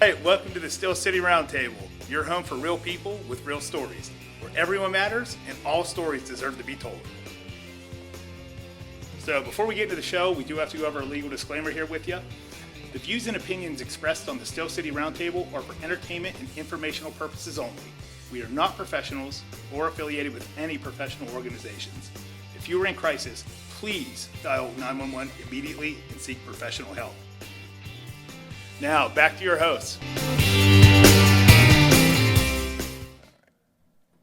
Hey, welcome to the Steel City Roundtable, your home for real people with real stories, where everyone matters and all stories deserve to be told. So before we get into the show, we do have to go over a legal disclaimer here with you. The views and opinions expressed on the Steel City Roundtable are for entertainment and informational purposes only. We are not professionals or affiliated with any professional organizations. If you are in crisis, please dial 911 immediately and seek professional help. Now, back to your hosts.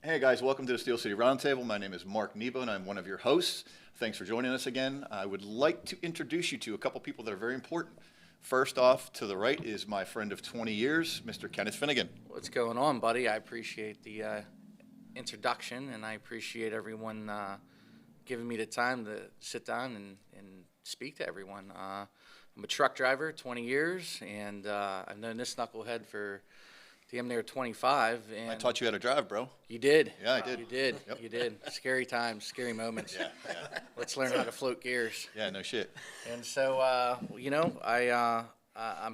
Hey guys, welcome to the Steel City Roundtable. My name is Mark Nebo and I'm one of your hosts. Thanks for joining us again. I would like to introduce you to a couple people that are very important. First off, to the right is my friend of 20 years, Mr. Kenneth Finnegan. What's going on, buddy? I appreciate the introduction, and I appreciate everyone giving me the time to sit down and speak to everyone. I'm a truck driver, 20 years, and I've known this knucklehead for damn near 25. And I taught you how to drive, bro. You did. Yeah, I did. You did. Yep. You did. Scary times, scary moments. Yeah. Let's learn how to float gears. Yeah, no shit. And so, I'm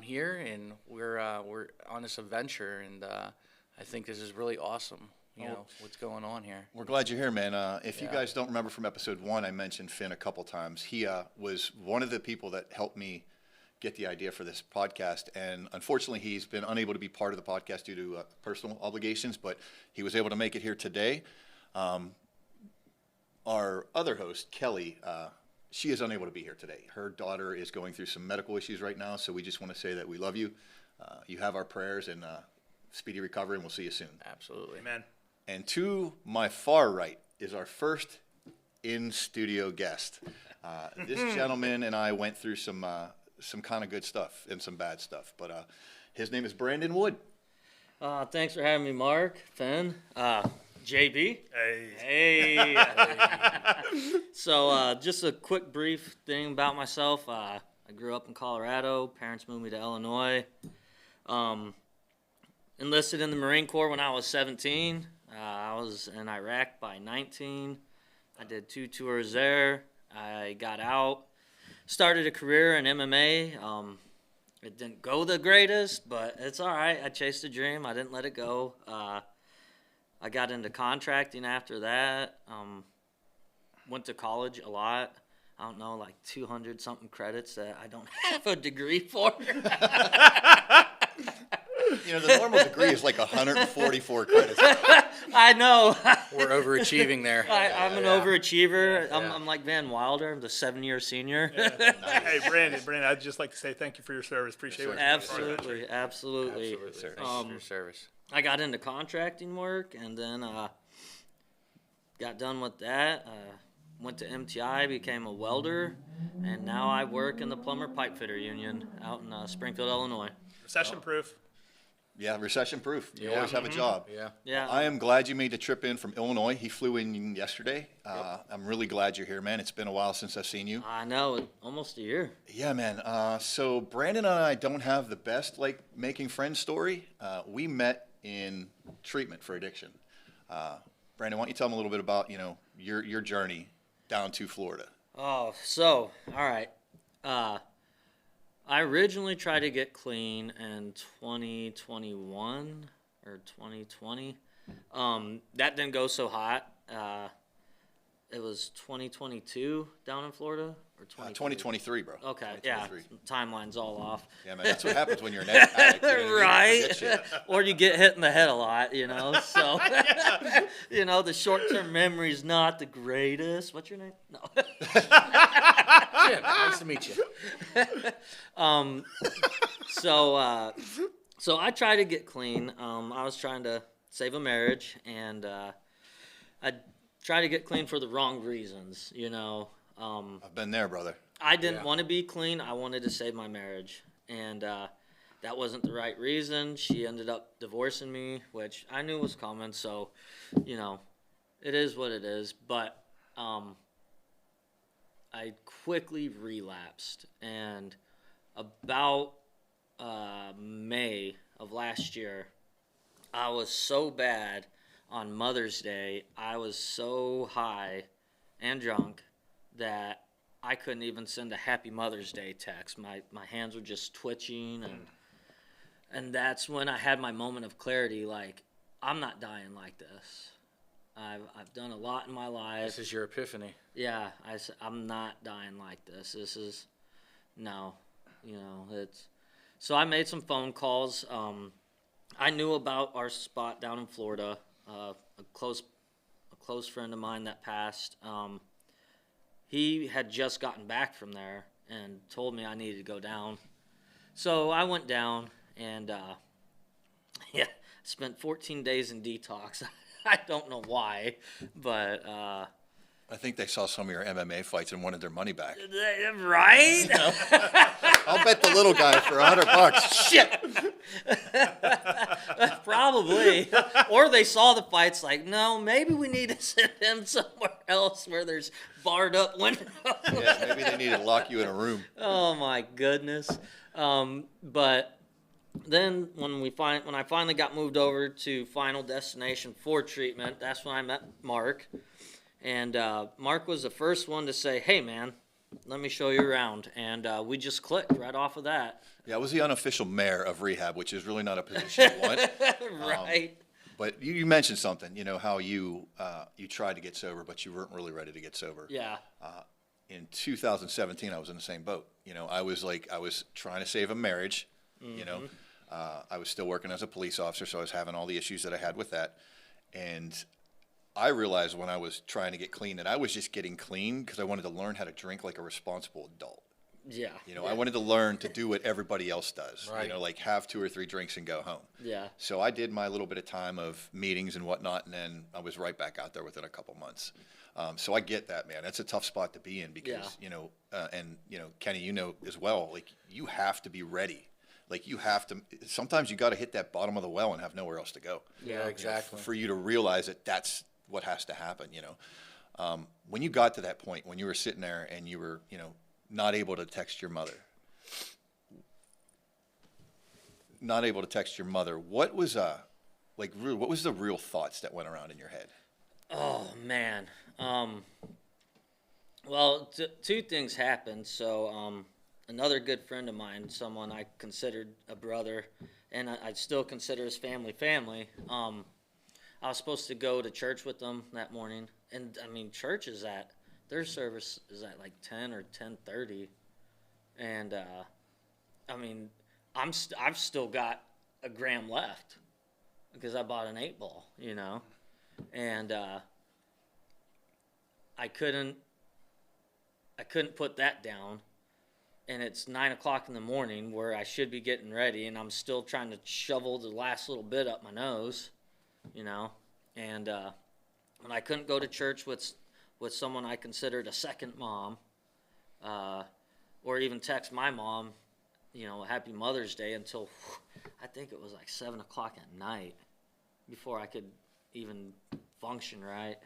here, and we're on this adventure, and I think this is really awesome. You know what's going on here. We're glad you're here, man. If you guys don't remember from episode 1, I mentioned Finn a couple times. He was one of the people that helped me get the idea for this podcast, and unfortunately he's been unable to be part of the podcast due to personal obligations, but he was able to make it here today. Our other host, Kelly, she is unable to be here today. Her daughter is going through some medical issues right now, so we just want to say that we love you. You have our prayers, and speedy recovery, and we'll see you soon. Absolutely. Amen. And to my far right is our first in-studio guest. This gentleman and I went through some kind of good stuff and some bad stuff, but his name is Brandon Wood. Thanks for having me, Mark, Finn, JB. Hey. So just a quick brief thing about myself. I grew up in Colorado. Parents moved me to Illinois. Enlisted in the Marine Corps when I was 17. I was in Iraq by 19. I did 2 tours there. I got out. Started a career in MMA. It didn't go the greatest, but it's all right. I chased a dream. I didn't let it go. I got into contracting after that. Went to college a lot. I don't know, like 200-something credits that I don't have a degree for. You know, the normal degree is like 144 credits. I know. We're overachieving there. I'm an overachiever. I'm like Van Wilder. I'm the 7-year senior. Hey, Brandon, I'd just like to say thank you for your service. Appreciate what you're doing. Absolutely. Thanks for your service. I got into contracting work, and then got done with that. Went to MTI, became a welder, and now I work in the Plumber Pipe Fitter Union out in Springfield, Illinois. Recession proof. Yeah, recession proof. You Yeah. always have a job. Yeah. I am glad you made the trip in from Illinois. He flew in yesterday. I'm really glad you're here, man. It's been a while since I've seen you. I know, almost a year. Yeah, man. So Brandon and I don't have the best making friends story. We met in treatment for addiction. Brandon, why don't you tell them a little bit about your journey down to Florida? Oh, so, all right. I originally tried to get clean in 2021 or 2020. That didn't go so hot. It was 2022 down in Florida or 2023, bro. Okay, yeah, 2023. timeline's all off. Yeah, man. That's what happens when you're an addict. You know what I mean? Right? You forget shit. Or you get hit in the head a lot, So, the short-term memory's not the greatest. What's your name? No. Jim, nice to meet you. So I tried to get clean. I was trying to save a marriage, and I tried to get clean for the wrong reasons, I've been there, brother. I didn't want to be clean. I wanted to save my marriage, and that wasn't the right reason. She ended up divorcing me, which I knew was coming, so, it is what it is. But I quickly relapsed, and about May of last year, I was so bad on Mother's Day. I was so high and drunk that I couldn't even send a Happy Mother's Day text. My hands were just twitching, And that's when I had my moment of clarity. Like, I'm not dying like this. I've done a lot in my life. This is your epiphany. Yeah, I'm not dying like this. This is, no, it's. So I made some phone calls. I knew about our spot down in Florida. A close friend of mine that passed. He had just gotten back from there and told me I needed to go down. So I went down and spent 14 days in detox. I don't know why, but I think they saw some of your MMA fights and wanted their money back. right? I'll bet the little guy for $100. Shit. Probably. Or they saw the fights like, no, maybe we need to send him somewhere else where there's barred up windows. Yeah, maybe they need to lock you in a room. Oh my goodness. But then when I finally got moved over to Final Destination for treatment, that's when I met Mark. And Mark was the first one to say, hey man, let me show you around. And we just clicked right off of that. Yeah, I was the unofficial mayor of rehab, which is really not a position you want. Right. But you mentioned something, how you tried to get sober, but you weren't really ready to get sober. Yeah. In 2017, I was in the same boat. I was trying to save a marriage. I was still working as a police officer, so I was having all the issues that I had with that. And I realized when I was trying to get clean that I was just getting clean because I wanted to learn how to drink like a responsible adult. Yeah. I wanted to learn to do what everybody else does. Right. Like have 2 or 3 drinks and go home. Yeah. So I did my little bit of time of meetings and whatnot, and then I was right back out there within a couple months. So I get that, man. That's a tough spot to be in because, Kenny, as well, like you have to be ready. Like you have to, sometimes you got to hit that bottom of the well and have nowhere else to go. Yeah, exactly. For you to realize that that's what has to happen, When you got to that point, when you were sitting there and you were, not able to text your mother, what was what was the real thoughts that went around in your head? Oh man. Well, two things happened. So another good friend of mine, someone I considered a brother, and I still consider his family. I was supposed to go to church with them that morning, and I mean, church is their service is at like 10 or 10:30, and I mean, I've still got a gram left because I bought an 8-ball, and I couldn't put that down, and it's 9:00 in the morning where I should be getting ready, and I'm still trying to shovel the last little bit up my nose, and when I couldn't go to church with someone I considered a second mom, or even text my mom, Happy Mother's Day until I think it was like 7:00 at night before I could even function right.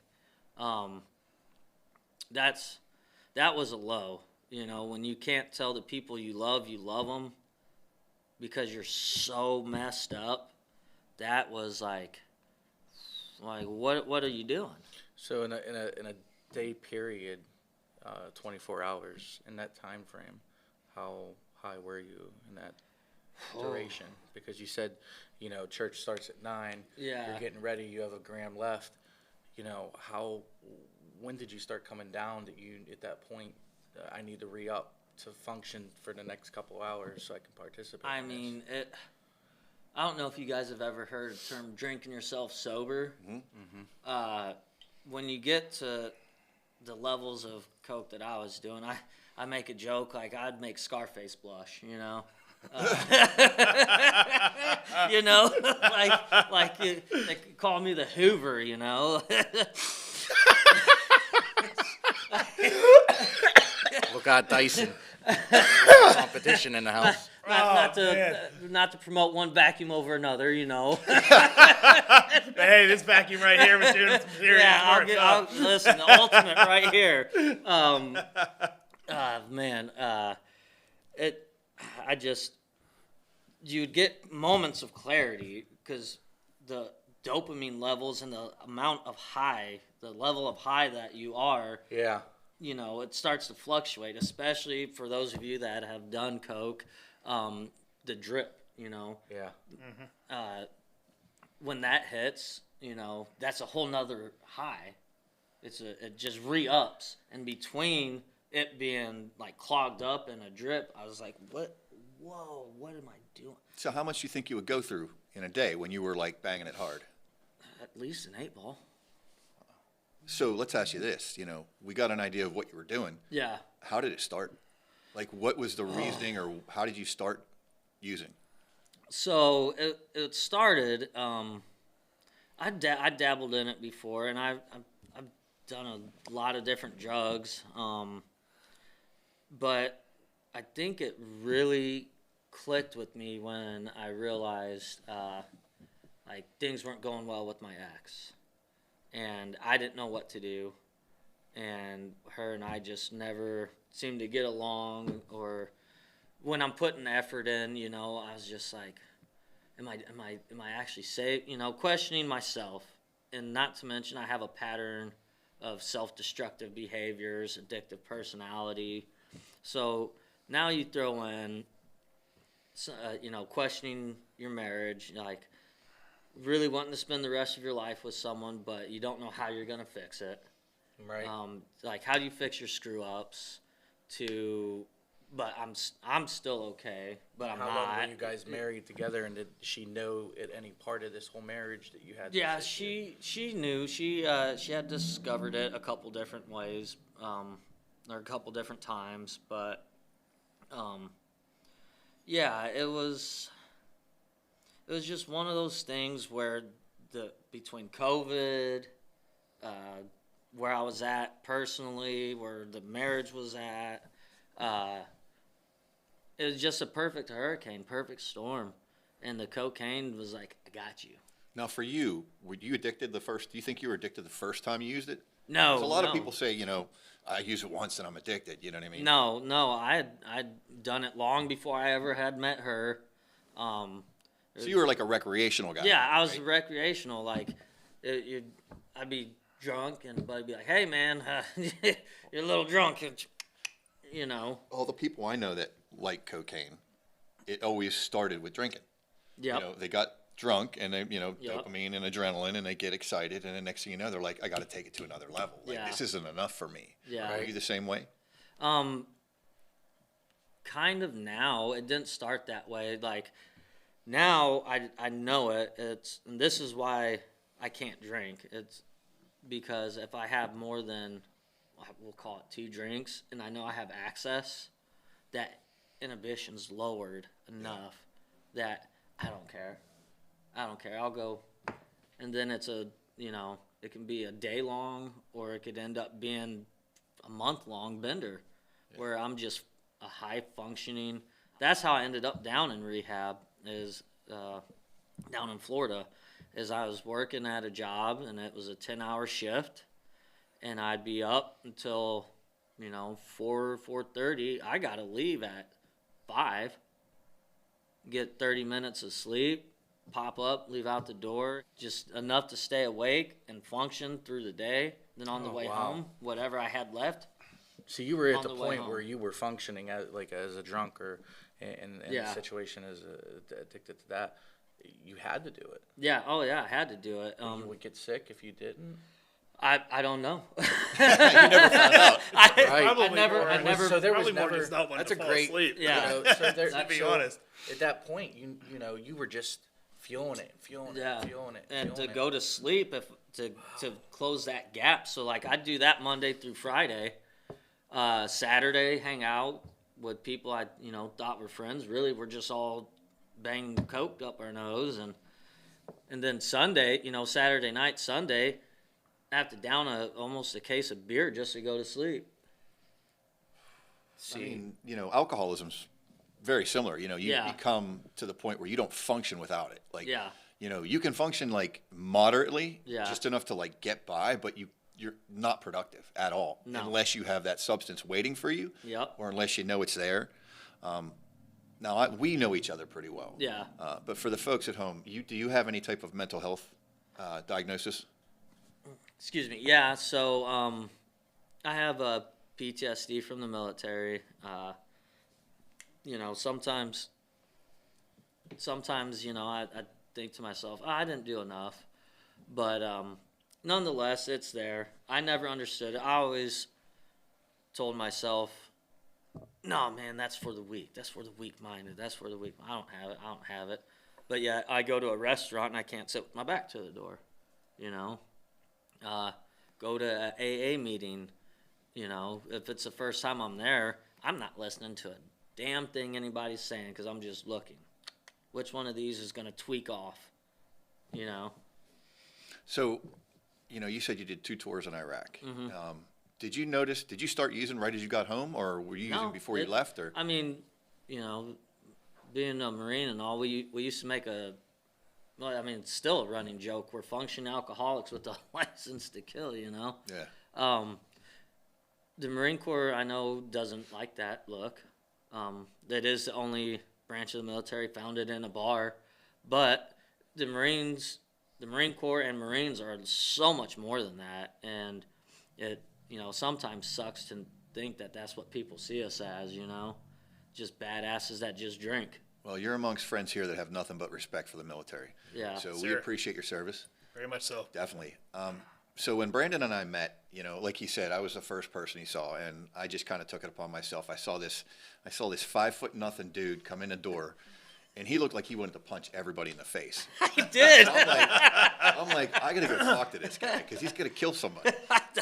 That was a low, when you can't tell the people you love them because you're so messed up. That was like what are you doing? So in a day period, 24 hours in that time frame, how high were you in that duration? Because you said, church starts at 9. Yeah. You're getting ready. You have a gram left. When did you start coming down that you, at that point, I need to re-up to function for the next couple hours so I can participate I in mean, I don't know if you guys have ever heard the term drinking yourself sober. Mm-hmm. When you get to the levels of coke that I was doing, I make a joke like I'd make Scarface blush, like they could call me the Hoover, Look out, Dyson. Competition in the house. Not to promote one vacuum over another, Hey, this vacuum right here was doing some serious work. Listen, the ultimate right here. You'd get moments of clarity because the dopamine levels and the amount of high, the level of high that you are, Yeah. it starts to fluctuate, especially for those of you that have done coke. The drip, you know. Yeah. When that hits, you know, that's a whole nother high. It just re-ups. And between it being like clogged up and a drip, I was like, what am I doing? So how much do you think you would go through in a day when you were like banging it hard? At least an 8-ball. So let's ask you this, we got an idea of what you were doing. Yeah. How did it start? Like, what was the reasoning, or how did you start using? So it started. I dabbled in it before, and I've done a lot of different drugs. But I think it really clicked with me when I realized like things weren't going well with my ex, and I didn't know what to do, and her and I just never seemed to get along. Or when I'm putting effort in, I was just like, am I actually safe? Questioning myself. And not to mention, I have a pattern of self-destructive behaviors, addictive personality. So now you throw in, questioning your marriage, like really wanting to spend the rest of your life with someone, but you don't know how you're going to fix it. Right. Like, how do you fix your screw-ups but I'm still okay, but I'm How not. long were you guys married together, and did she know at any part of this whole marriage that you had? Yeah, this issue? she knew. She had discovered it a couple different ways, or a couple different times, but yeah, it was just one of those things where between COVID, where I was at personally, where the marriage was at, it was just a perfect hurricane, perfect storm, and the cocaine was like, I got you. Now, for you, were you addicted do you think you were addicted the first time you used it? No, 'Cause a lot no. of people say, I use it once and I'm addicted, you know what I mean? No, I'd done it long before I ever had met her. So you were like a recreational guy. Yeah, I was right? recreational. Like, I'd be drunk, and Buddy'd be like, "Hey, man, you're a little drunk," All the people I know that like cocaine, it always started with drinking. Yep. They got drunk and they, Yep. dopamine and adrenaline, and they get excited, and the next thing you know, they're like, I got to take it to another level. Like, Yeah. this isn't enough for me. Yeah. Are you the same way? Kind of now. It didn't start that way. Like, now I know it. And this is why I can't drink. It's because if I have more than, we'll call it 2 drinks, and I know I have access, that inhibition's lowered enough that I don't care. I'll go, and then it's it can be a day long, or it could end up being a month long bender, where I'm just a high functioning. That's how I ended up down in rehab, is down in Florida, is I was working at a job, and it was a 10-hour shift, and I'd be up until 4:30. I gotta leave at 5, get 30 minutes of sleep, pop up, leave out the door, just enough to stay awake and function through the day. Then on the way wow. home, whatever I had left. So you were at On the the way point home. where you were functioning as a drunk, or in Yeah. the situation as addicted to that. You had to do it. Yeah, oh yeah, I had to do it. You would get sick if you didn't. I don't know. You never found out. I never. So there was Probably more never. just not wanting That's to a fall great. asleep. Yeah. So there, To be so honest. At that point, you were just feeling it. Yeah, feeling it. and to feeling it. go to sleep to close that gap. So like I'd do that Monday through Friday. Saturday, hang out with people I thought were friends. Really, we're just all banging coke up our nose, and then Sunday, Saturday night, Sunday, I have to down almost a case of beer just to go to sleep. I mean, alcoholism's very similar. You Yeah. become to the point where you don't function without it. Like, Yeah. you can function like moderately, Yeah. just enough to like get by, but you're not productive at all No. unless you have that substance waiting for you, Yep. or unless you know it's there. Now we know each other pretty well. Yeah. But for the folks at home, do you have any type of mental health diagnosis? Excuse me. Yeah. So I have a PTSD from the military. Sometimes sometimes, I think to myself, I didn't do enough. But nonetheless, it's there. I never understood it. I always told myself, no, man, that's for the weak. That's for the weak-minded. That's for the weak. I don't have it. I don't have it. But yeah, I go to a restaurant and I can't sit with my back to the door, Go to an AA meeting, if it's the first time I'm there, I'm not listening to a damn thing anybody's saying because I'm just looking. Which one of these is going to tweak off, So, you said you did 2 tours in Iraq. Mm-hmm. Did you start using right as you got home, or were you using No, before you left? Or I mean, being a Marine and all, we used to make it's still a running joke. We're functioning alcoholics with a license to kill, Yeah. The Marine Corps, I know, doesn't like that look. That is the only branch of the military founded in a bar. But the Marine Corps and Marines are so much more than that. And it, sometimes sucks to think that that's what people see us as, just badasses that just drink. Well, you're amongst friends here that have nothing but respect for the military. Yeah. So we Sir. appreciate your service. Very much so. Definitely. So when Brandon and I met, like he said, I was the first person he saw, and I just kind of took it upon myself. I saw this 5'0" dude come in the door, and he looked like he wanted to punch everybody in the face. He did. I'm like, I gotta go talk to this guy because he's gonna kill somebody.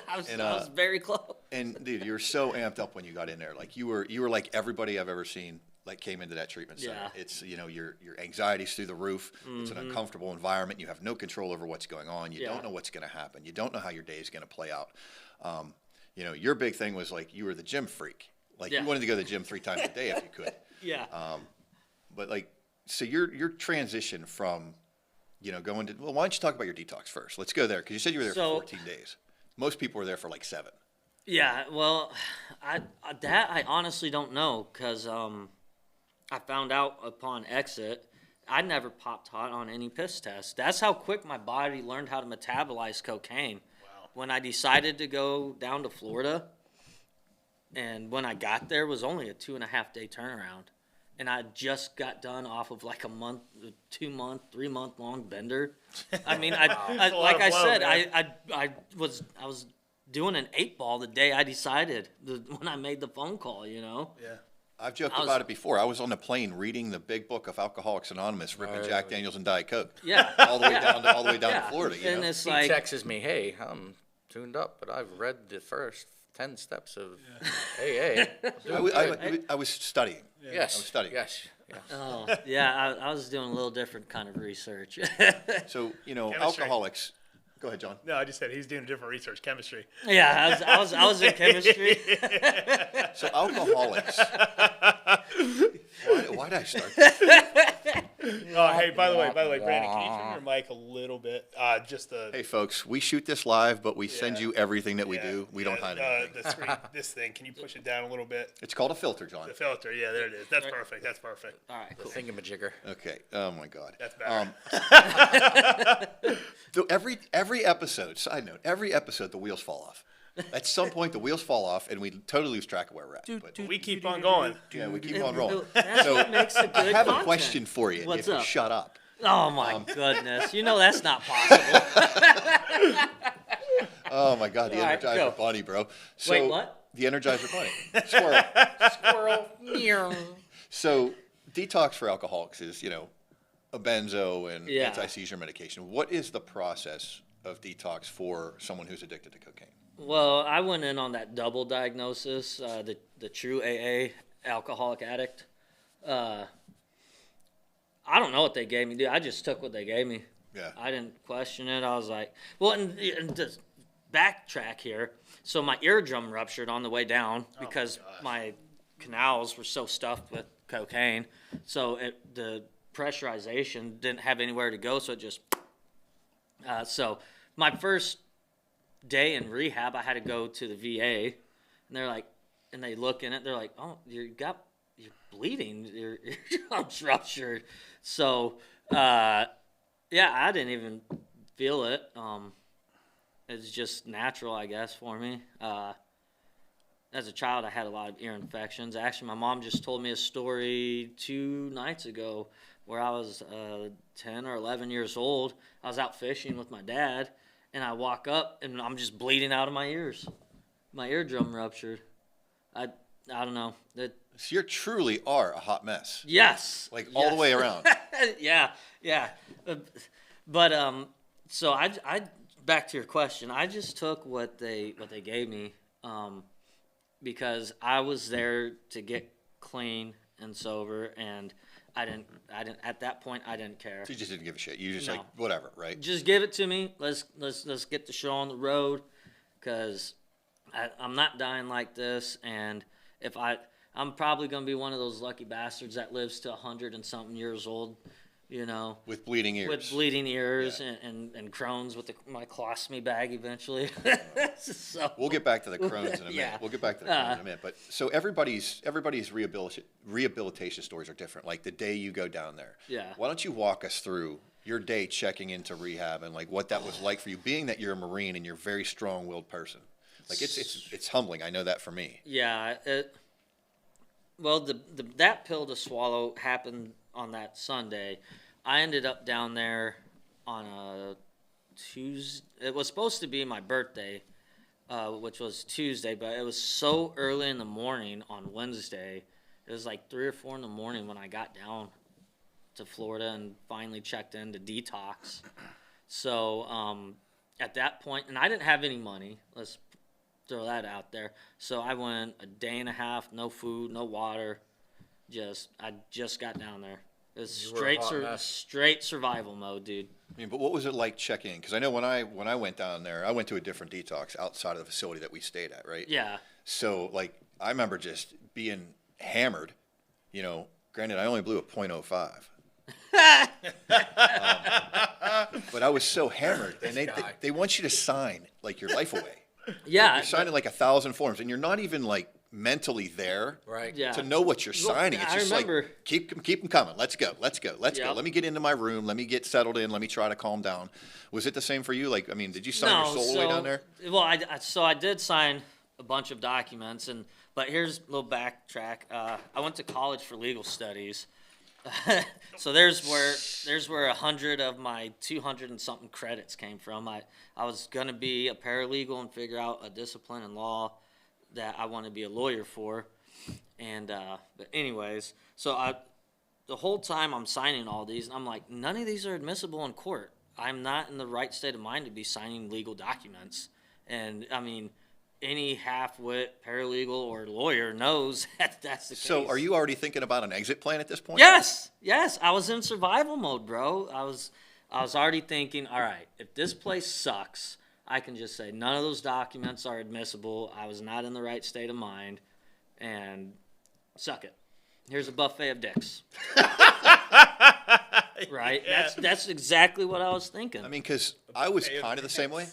I was very close. And dude, you're so amped up when you got in there. Like you were like everybody I've ever seen. Like came into that treatment center. Yeah. It's your anxiety's through the roof. It's an uncomfortable environment. You have no control over what's going on. You don't know what's going to happen. You don't know how your day is going to play out. Your big thing was like you were the gym freak. Like you wanted to go to the gym 3 times a day if you could. Yeah. But like, so your transition from, going to, well, why don't you talk about your detox first? Let's go there because you said you were there for 14 days. Most people were there for like 7. Yeah. Well, I honestly don't know because I found out upon exit, I never popped hot on any piss test. That's how quick my body learned how to metabolize cocaine. Wow. When I decided to go down to Florida, and when I got there, it was only a 2.5 day turnaround. And I just got done off of like a month, 2 month, 3 month long bender. I mean, like I said, I was doing an 8-ball the day I decided when I made the phone call, Yeah. I've joked about it before. I was on a plane reading the big book of Alcoholics Anonymous, ripping Jack Daniels and Diet Coke. Yeah. all the way down to Florida. And it's He like, texts me, hey, I'm tuned up, but I've read the first 10 steps of AA. I was studying. Yes. I was studying. Yes. Yes. oh, yeah, I was doing a little different kind of research. So Chemistry. alcoholics. Go ahead, John. No, I just said he's doing different research, chemistry. Yeah, I was in chemistry. So alcoholics. Why did I start that? Oh, hey, by the way, Brandon, can you turn your mic a little bit? Just the. Hey, folks, we shoot this live, but we send you everything that we do. We don't hide anything. The screen, this thing. Can you push it down a little bit? It's called a filter, John. The filter. Yeah, there it is. That's perfect. That's perfect. All right, cool. Thingamajigger. Okay. Oh my God. That's better. So every episode. Side note: every episode, the wheels fall off. At some point, the wheels fall off, and we totally lose track of where we're at. But We keep on going. yeah, we keep on rolling. That's So what makes it good I have a content. question for you. What's if up? you shut up. Oh my goodness! That's not possible. Oh my God, the All right, Energizer go. Bunny, bro. So, Wait, what? The Energizer Bunny. Squirrel. Squirrel. So detox for alcoholics is, a benzo and Yeah. anti-seizure medication. What is the process of detox for someone who's addicted to cocaine? Well, I went in on that double diagnosis, the true AA alcoholic addict. I don't know what they gave me, dude. I just took what they gave me. Yeah. I didn't question it. I was like, well, and just backtrack here. So my eardrum ruptured on the way down because my canals were so stuffed with cocaine. So the pressurization didn't have anywhere to go. So it just, so my first day in rehab, I had to go to the VA, and they're like, and they look in it, they're like, oh, you're bleeding, your eardrum's ruptured. So, yeah, I didn't even feel it. It's just natural, I guess, for me. as a child, I had a lot of ear infections. Actually, my mom just told me a story 2 nights ago where I was 10 or 11 years old. I was out fishing with my dad, and I walk up, and I'm just bleeding out of my ears. My eardrum ruptured. I don't know. So you truly are a hot mess. Yes. Like all the way around. Yeah. But so I back to your question. I just took what they gave me, because I was there to get clean and sober, and I didn't at that point I didn't care. So you just didn't give a shit. You just No. like whatever, right? Just give it to me. Let's get the show on the road, because I'm not dying like this, and if I'm probably gonna be one of those lucky bastards that lives to 100 and something years old, you know. With bleeding ears. With bleeding ears Yeah. and Crohn's with my colostomy bag eventually. So, We'll get back to the Crohn's in a minute. Yeah. We'll get back to the Crohn's in a minute. But so everybody's rehabilitation stories are different. Like the day you go down there. Yeah. Why don't you walk us through your day checking into rehab and like what that was like for you, being that you're a Marine and you're a very strong-willed person. Like it's humbling. I know that for me. yeah. Well, that pill to swallow happened on that Sunday. I ended up down there on a Tuesday. It was supposed to be my birthday, which was Tuesday, but it was so early in the morning on Wednesday. It was like 3 or 4 in the morning when I got down to Florida and finally checked in to detox. So at that point, and I didn't have any money. Let's throw that out there. So I went a day and a half, no food, no water. I just got down there. It was You were a hot mess. straight survival mode, dude. I mean, but what was it like checking in? Because I know when I went down there, I went to a different detox outside of the facility that we stayed at, right? Yeah. So like I remember just being hammered. You know, granted I only blew a .05. But I was so hammered, and they want you to sign like your life away. Yeah. You're signing like 1,000 forms, and you're not even like mentally there Right. Yeah. to know what you're signing. It's I just remember. like keep them coming. Let's go. Yeah. Let me get into my room. Let me get settled in. Let me try to calm down. Was it the same for you? Like, I mean, did you sign your soul away down there? Well, I did sign a bunch of documents, but here's a little backtrack. I went to college for legal studies. So there's where 100 of my 200 and something credits came from. I was gonna be a paralegal and figure out a discipline in law that I want to be a lawyer for, and but anyways, so the whole time I'm signing all these, and I'm like, none of these are admissible in court. I'm not in the right state of mind to be signing legal documents, and I mean, any half-wit paralegal or lawyer knows that's the case. So, are you already thinking about an exit plan at this point? Yes. I was in survival mode, bro. I was already thinking, all right, if this place sucks, I can just say none of those documents are admissible. I was not in the right state of mind, and suck it. Here's a buffet of dicks. Right? Yeah. That's exactly what I was thinking. I mean, because I was kind of the same way.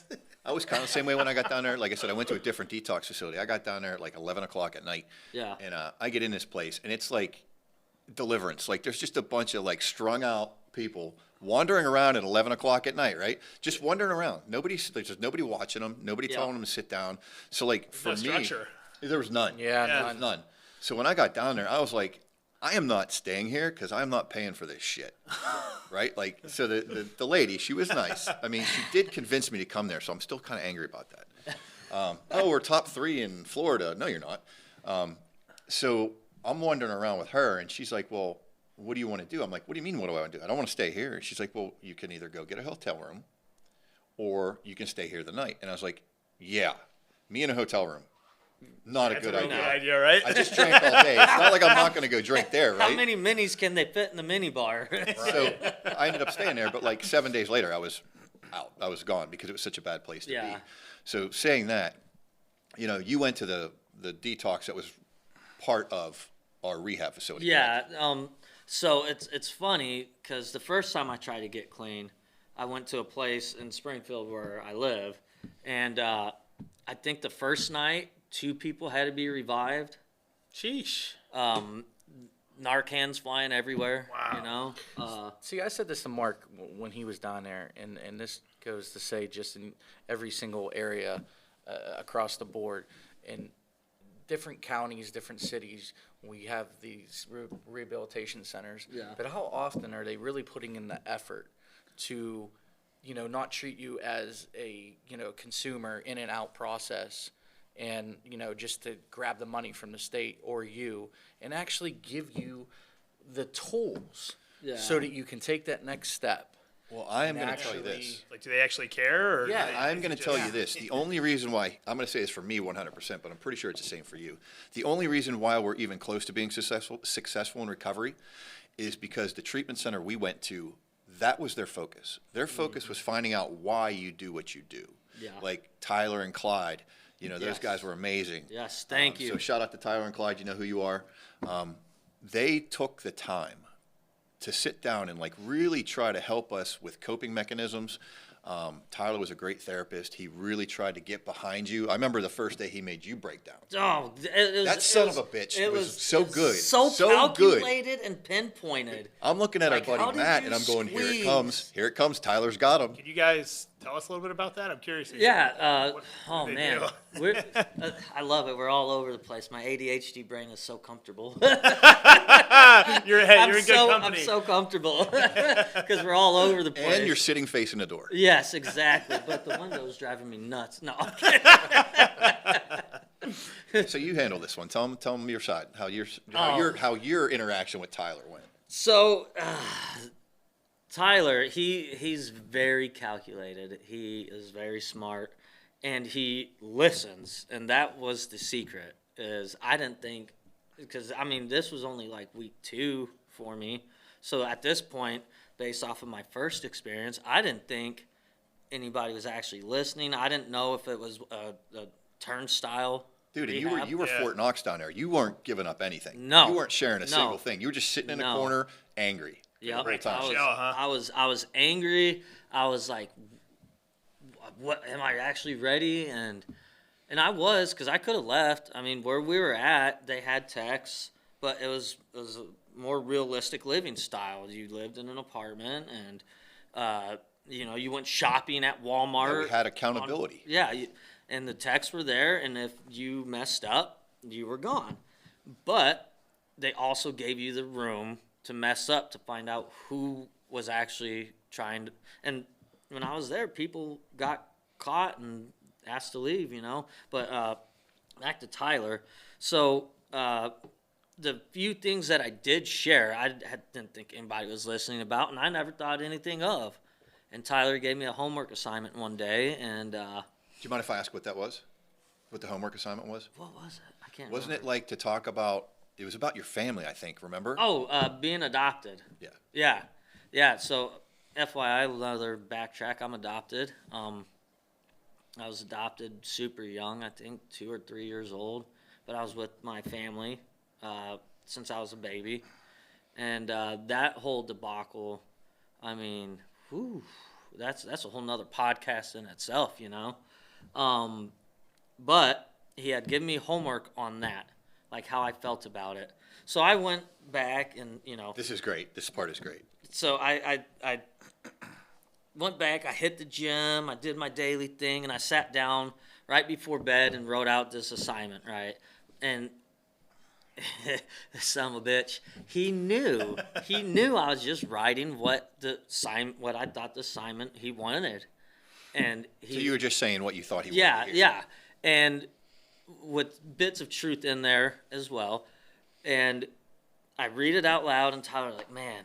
I was kind of the same way when I got down there. Like I said, I went to a different detox facility. I got down there at like 11 o'clock at night. Yeah. And I get in this place, and it's like deliverance. Like there's just a bunch of like strung out people wandering around at 11 o'clock at night, right? Just wandering around. There's just nobody watching them. Nobody Yeah. telling them to sit down. So like for No me, structure. there was none. Yeah, There was none. So when I got down there, I was like, I am not staying here because I'm not paying for this shit, right? Like, so the lady, she was nice. I mean, she did convince me to come there, so I'm still kind of angry about that. Oh, we're top 3 in Florida. No, you're not. So I'm wandering around with her, and she's like, well, what do you want to do? I'm like, what do you mean, what do I want to do? I don't want to stay here. And she's like, well, you can either go get a hotel room, or you can stay here the night. And I was like, yeah, me in a hotel room. Not That's a good a real idea. good idea, right? I just drank all day. It's not like I'm not going to go drink there, right? How many minis can they fit in the mini bar? So I ended up staying there, but like 7 days later, I was out. I was gone because it was such a bad place to be. Yeah. So saying that, you know, you went to the detox that was part of our rehab facility. Yeah. correct? So it's funny because the first time I tried to get clean, I went to a place in Springfield where I live, and I think the first night 2 people had to be revived. Sheesh. Narcan's flying everywhere. Wow. You know. See, I said this to Mark when he was down there, and this goes to say just in every single area across the board. And different counties, different cities, we have these rehabilitation centers. Yeah. But how often are they really putting in the effort to, not treat you as a, consumer in and out process and, just to grab the money from the state or you and actually give you the tools Yeah. so that you can take that next step? Well, I am And going to tell you actually- this. Like, do they actually care? Or Yeah, I'm going to tell you this. The only reason why, I'm going to say this for me 100%, but I'm pretty sure it's the same for you. The only reason why we're even close to being successful in recovery is because the treatment center we went to, that was their focus. Their focus was finding out why you do what you do. Yeah. Like Tyler and Clyde, those Yes. guys were amazing. Yes, thank you. So shout out to Tyler and Clyde, you know who you are. They took the time to sit down and really try to help us with coping mechanisms. Tyler was a great therapist. He really tried to get behind you. I remember the first day he made you break down. Oh, it was, That son of a bitch was so good. So So good. calculated and pinpointed. I'm looking at Like, our how buddy did Matt, you and I'm going, here it squeeze? comes. Here it comes. Tyler's got him. Can you guys tell us a little bit about that? I'm curious. Yeah. What Oh do they man, do? we're. I love it. We're all over the place. My ADHD brain is so comfortable. You're in good company. I'm so comfortable because we're all over the place. And you're sitting facing the door. Yes, exactly. But the window's driving me nuts. No. I'm kidding. So you handle this one. Tell them your side. How Oh. your interaction with Tyler went. So, Tyler, he's very calculated. He is very smart, and he listens. And that was the secret. Is I didn't think, because this was only like week 2 for me. So at this point, based off of my first experience, I didn't think anybody was actually listening. I didn't know if it was a turnstile. Dude, and rehab. you were Yeah. Fort Knox down there. You weren't giving up anything. No. You weren't sharing a No. single thing. You were just sitting in a No. corner, angry. Yep. Break time. I was, Shell, huh? I was angry. I was like, "What am I actually ready?" And I was, because I could have left. Where we were at, they had techs, but it was a more realistic living style. You lived in an apartment, and you went shopping at Walmart. Yeah, we had accountability. And the techs were there, and if you messed up, you were gone. But they also gave you the room to mess up to find out who was actually trying to. And when I was there, people got caught and asked to leave, But back to Tyler. So the few things that I did share, I didn't think anybody was listening about, and I never thought anything of. And Tyler gave me a homework assignment one day, and Do you mind if I ask what that was? What the homework assignment was? what was it? I can't Wasn't it remember. like to talk about, it was about your family, I think, remember? Being adopted. Yeah. Yeah. So, FYI, another backtrack. I'm adopted. I was adopted super young. I think 2 or 3 years old. But I was with my family since I was a baby, and that whole debacle. That's a whole nother podcast in itself, But he had given me homework on that, like how I felt about it. So I went back and, This is great. This part is great. so I went back, I hit the gym, I did my daily thing, and I sat down right before bed and wrote out this assignment, right? And son of a bitch, he knew I was just writing what I thought the assignment he wanted. And So you were just saying what you thought he wanted yeah, to hear. yeah, and with bits of truth in there as well. And I read it out loud, and Tyler's like, man,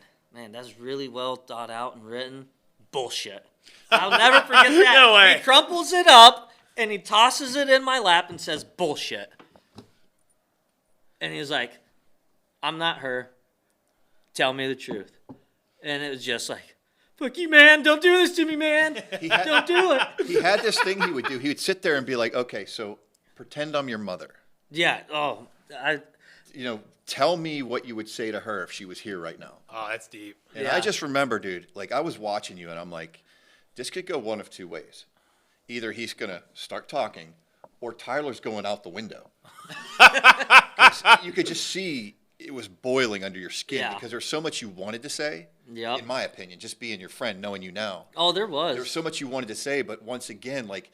that's really well thought out and written. Bullshit. I'll never forget that. No way. He crumples it up, and he tosses it in my lap and says, bullshit. And he's like, I'm not her. Tell me the truth. And it was just like, fuck you, man. Don't do this to me, man. Don't do it. He had this thing he would do. He would sit there and be like, okay, so pretend I'm your mother. Yeah. Tell me what you would say to her if she was here right now. Oh, that's deep. And Yeah. I just remember, dude, like I was watching you and I'm like, this could go one of two ways. Either he's going to start talking or Tyler's going out the window. 'Cause you could just see it was boiling under your skin Yeah. because there's so much you wanted to say. Yep. In my opinion, just being your friend, knowing you now. Oh, there was. There was so much you wanted to say, but once again, like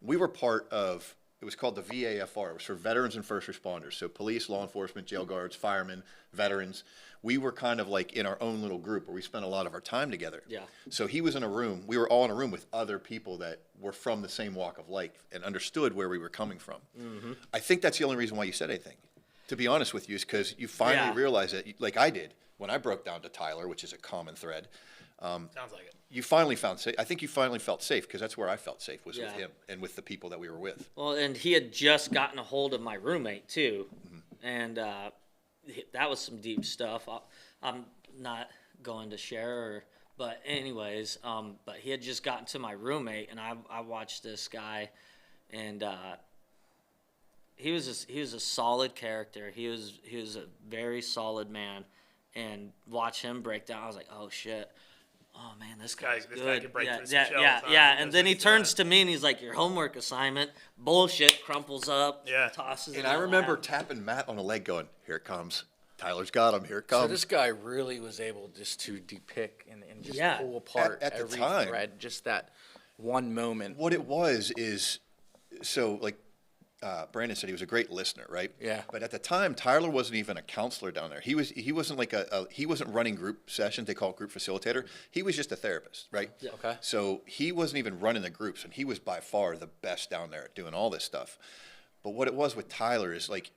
we were part of it was called the VAFR. It was for veterans and first responders. So police, law enforcement, jail guards, firemen, veterans. We were kind of like in our own little group where we spent a lot of our time together. Yeah. So he was in a room. We were all in a room with other people that were from the same walk of life and understood where we were coming from. I think that's the only reason why you said anything, to be honest with you, is because you finally Yeah. realized that, like I did, when I broke down to Tyler, which is a common thread. Sounds like it. You finally found safe. I think you finally felt safe because that's where I felt safe was with Yeah. him and with the people that we were with. Well, and he had just gotten a hold of my roommate too, Mm-hmm. and that was some deep stuff. I'm not going to share, but anyways, but he had just gotten to my roommate, and I watched this guy, and he was a solid character. He was a very solid man, and watch him break down. I was like, oh shit. Oh man, this guy's This good. guy can break yeah, through some yeah, shells, yeah, huh? yeah. He And does then he this, turns to me and he's like, "Your homework assignment, bullshit." Crumples up, Yeah. tosses it. And I in remember lap. tapping Matt on the leg going, here it comes. Tyler's got him. Here it So comes. this guy really was able just to depict and just Yeah. pull apart At the every time. thread, just that one moment. What it was is, so like Brandon said, he was a great listener, right? Yeah. But at the time, Tyler wasn't even a counselor down there. He wasn't like he wasn't running group sessions. They call it group facilitator. He was just a therapist, right? Yeah. Okay. So he wasn't even running the groups, and he was by far the best down there at doing all this stuff. But what it was with Tyler is like,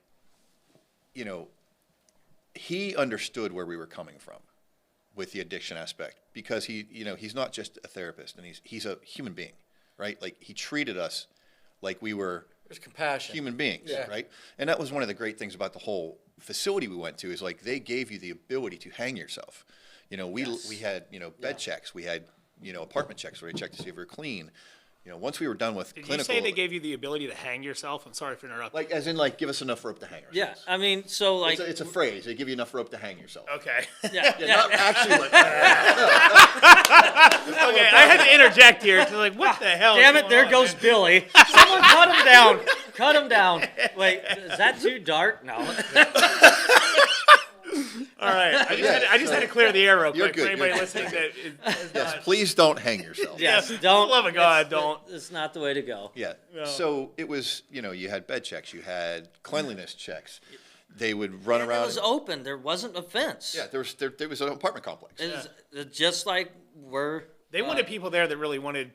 you know, he understood where we were coming from with the addiction aspect because he's not just a therapist, and he's a human being, right? Like he treated us like we were There's compassion. human beings, Yeah. right? And that was one of the great things about the whole facility we went to is like they gave you the ability to hang yourself. You know, we had bed checks, we had apartment checks where they checked to see if you're clean. Once we were done with Did clinical, you say they gave you the ability to hang yourself? I'm sorry for interrupting. like as in like give us enough rope to hang ourselves. Yeah, I mean, so like, It's a phrase. They give you enough rope to hang yourself. Okay. yeah, Yeah, yeah. not actually like Okay, I had to interject here. 'Cause like, what the hell? is Damn it! going There on, goes man? Billy. Someone cut him down. Cut him down. Wait, is that too dark? No. All right, I just had to clear the air real You're quick good, for anybody you're listening that is yes, not. please don't hang yourself. Yes, Yeah, don't. for the love of God, it's- don't. It's not the way to go. Yeah. No. So it was, you had bed checks, you had cleanliness checks. They would run And around. it was open. There wasn't a fence. Yeah, there was an apartment complex. It's just like we're. They wanted people there that really wanted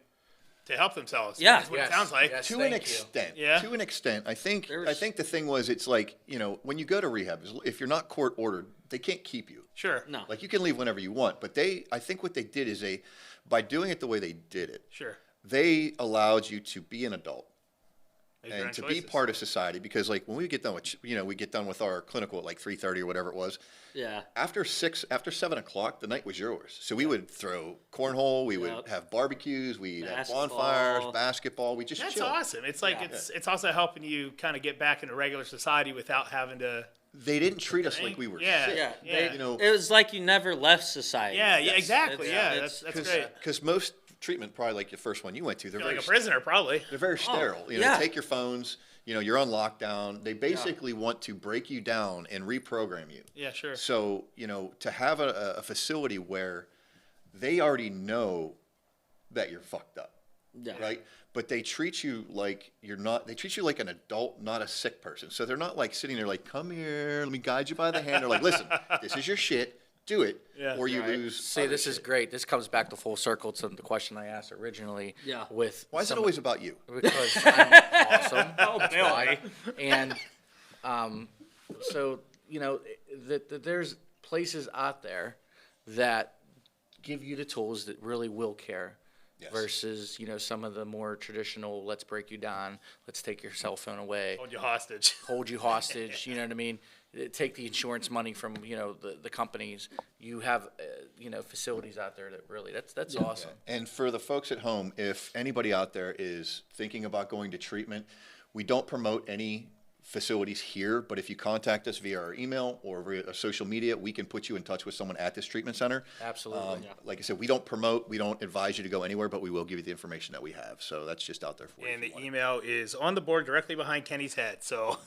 to help themselves. Yeah. That's what it sounds like. Yes, To thank an you. extent. Yeah. To an extent. I think There was- the thing was it's like, when you go to rehab, if you're not court ordered, they can't keep you. Sure. No. Like you can leave whenever you want, but I think what they did is by doing it the way they did it, Sure. they allowed you to be an adult Make your own and to be choices. part of society. Because like when we get done with, we get done with our clinical at like 3:30 or whatever it was. Yeah. After 7 o'clock, the night was yours. So we would throw cornhole, we would Yep. have barbecues, we'd have Basketball. bonfires, basketball. We just That's chill. awesome. It's like Yeah. it's also helping you kind of get back into regular society without having to. They didn't treat us like we were Yeah. sick. Yeah. Yeah. It was like you never left society. Yeah. Yes. Exactly. It's- Yeah. it's- That's great. Because most treatment, probably like the first one you went to, they're You're like very a prisoner, probably. they're very sterile. yeah. They take your phones. You're on lockdown. They basically want to break you down and reprogram you. Yeah. Sure. So, to have a facility where they already know that you're fucked up, Yeah. right? But they treat you like they treat you like an adult, not a sick person. So they're not like sitting there like, come here, let me guide you by the hand. They're like, listen, this is your shit, do it, Yeah. or you Right. lose. See, other this is shit. great. This comes back to full circle to the question I asked originally. Yeah. With Why is it always about you? Because I'm awesome. Oh, That's Billy. why. And so there's places out there that give you the tools that really will care. Yes. Versus, some of the more traditional, let's break you down, let's take your cell phone away, Hold you hostage. hold you hostage, you know what I mean? Take the insurance money from, the companies. You have, facilities out there that really, that's awesome. And for the folks at home, if anybody out there is thinking about going to treatment, we don't promote any facilities here, but if you contact us via our email or via social media, we can put you in touch with someone at this treatment center. Absolutely. Like I said, we don't promote, we don't advise you to go anywhere, but we will give you the information that we have. So that's just out there for you. And if you the want it. email is on the board directly behind Kenny's head. So,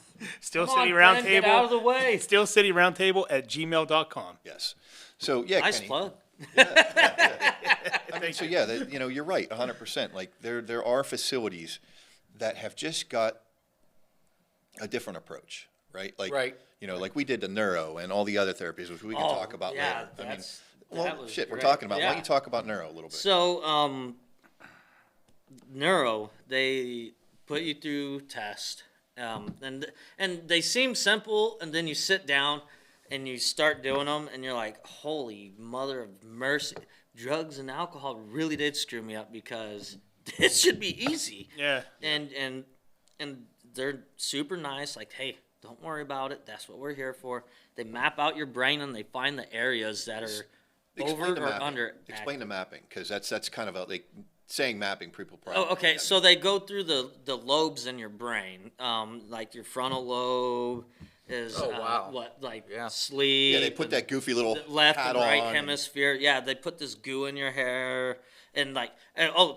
Still Come on, City Glenn, get out of the Roundtable. way. Still City Roundtable at gmail.com. Yes. So yeah, Nice Kenny. plug. I mean, so yeah, you're right, 100%. Like there are facilities that have just got a different approach, right? Like, Right. you know, like we did the neuro and all the other therapies, which we can talk about yeah, later. I mean, that's- well, that was shit, we're great. talking about. Why Yeah. don't you talk about neuro a little bit? So, neuro, they put you through test, and they seem simple, and then you sit down and you start doing them, and you're like, holy mother of mercy, drugs and alcohol really did screw me up because this should be easy. Yeah. And they're super nice, like, hey, don't worry about it. That's what we're here for. They map out your brain and they find the areas that are over the or mapping. under. Explain the mapping, because that's kind of a, like, saying mapping, people probably. Oh, okay. So they go through the lobes in your brain, like your frontal lobe is Oh, wow. like sleep. Yeah, they put that goofy little the left hat and right on. hemisphere. Yeah, they put this goo in your hair. And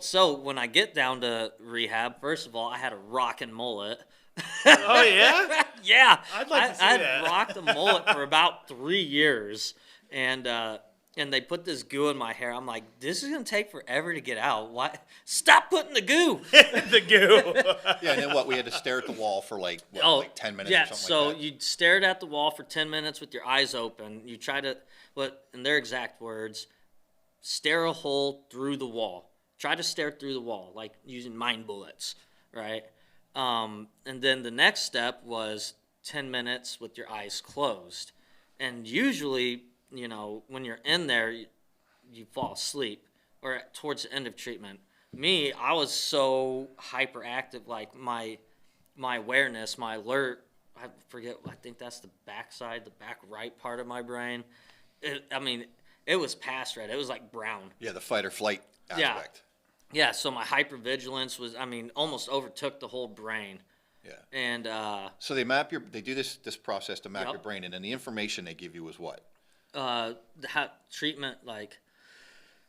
so when I get down to rehab, first of all, I had a rockin' mullet. Oh yeah. Yeah, I'd like to see I that. rocked a mullet for about 3 years, and they put this goo in my hair. I'm like, this is gonna take forever to get out. Why? Stop putting the goo. The goo. Yeah, and then what? We had to stare at the wall for like 10 minutes yeah, or something so like that. you stared at the wall for 10 minutes with your eyes open. You try to, in their exact words, stare a hole through the wall. Try to stare through the wall, like using mind bullets, right? And then the next step was 10 minutes with your eyes closed. And usually, you know, when you're in there, you fall asleep or towards the end of treatment. Me, I was so hyperactive, like my awareness, my alert, I forget, I think that's the back right part of my brain. It was past red. It was like brown. Yeah, the fight or flight Yeah. aspect. Yeah, so my hypervigilance was, almost overtook the whole brain. Yeah. And So they do this process to map Yep. your brain, and then the information they give you is what? treatment, like,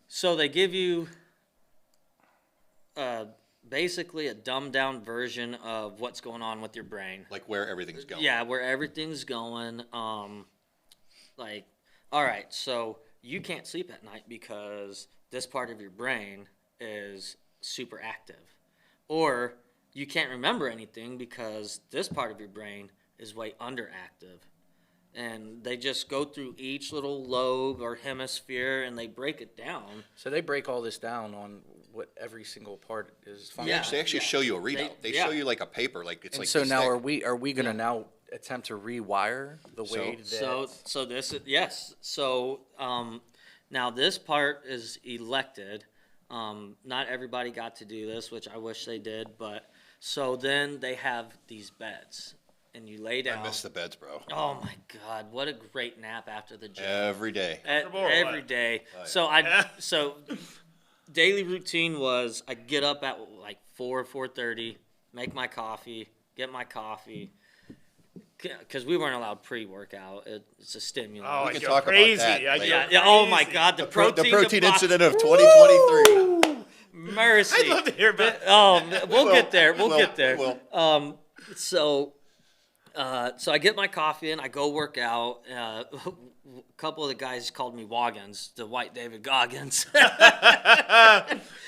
so they give you basically a dumbed down version of what's going on with your brain. Like where everything's going. Yeah, where everything's going. Like, all right, so you can't sleep at night because this part of your brain is super active. Or you can't remember anything because this part of your brain is way underactive. And they just go through each little lobe or hemisphere and they break it down. So they break all this down on what every single part is functioning. Yeah. They actually show you a readout. They yeah. show you like a paper, like it's And like. so this now thick. are we going to now attempt to rewire the way that? So this is, yes. So now this part is elected. Not everybody got to do this, which I wish they did. But so then they have these beds, and you lay down. I miss the beds, bro. Oh my God! What a great nap after the gym. Every day. Every day. So so daily routine was I get up at like 4:30, make my coffee, get my coffee. Because we weren't allowed pre-workout. It's a stimulant. Oh, We can you're talk about crazy. that I later. get yeah. Oh my crazy. God, the protein. The protein deposit- incident of 2023. Mercy. I'd love to hear about. We'll get there. We'll Well, get there. well. So I get my coffee and I go work out. A couple of the guys called me Woggins, the White David Goggins. Hey,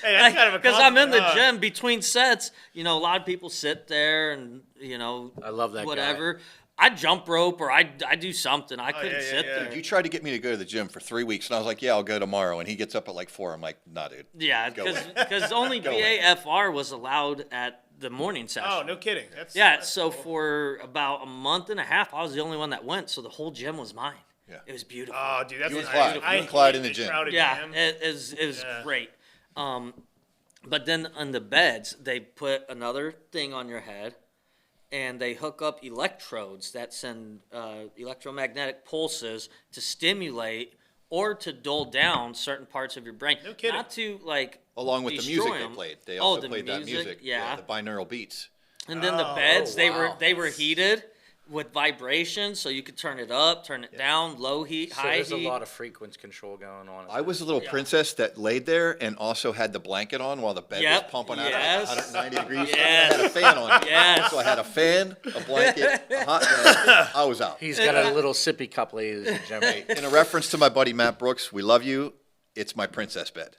that's kind of a Because I'm in the compliment, huh? gym between sets. You know, a lot of people sit there and, I love that guy. whatever. I jump rope or I do something. I couldn't yeah, sit yeah. there. You tried to get me to go to the gym for 3 weeks, and I was like, yeah, I'll go tomorrow. And he gets up at like 4. I'm like, nah, dude. Yeah, Go away. because only Go away. BAFR was allowed at the morning session. Oh, no kidding. Yeah, that's so cool. for about a month and a half, I was the only one that went, so the whole gym was mine. Yeah. It was beautiful. Oh, dude, that's You and nice. Clyde. I You and Clyde hate in the gym. crowded Yeah, gym. it was Yeah. great. But then on the beds, they put another thing on your head, and they hook up electrodes that send electromagnetic pulses to stimulate or to dull down certain parts of your brain. No kidding. Not to like Along with the destroy music they them. played. They Oh, also the played that music. Yeah. The binaural beats. And then the Oh, beds, wow. they were heated with vibration, so you could turn it up, turn it down, low heat, So high there's heat. a lot of frequency control going on. I was a little princess that laid there and also had the blanket on while the bed Yep, was pumping out yes. at 190 degrees. Yes. I had a fan on. Yes. So I had a fan, a blanket, a hot bed. I was out. He's got a little sippy cup, ladies and gentlemen. In a reference to my buddy Matt Brooks, we love you. It's my princess bed.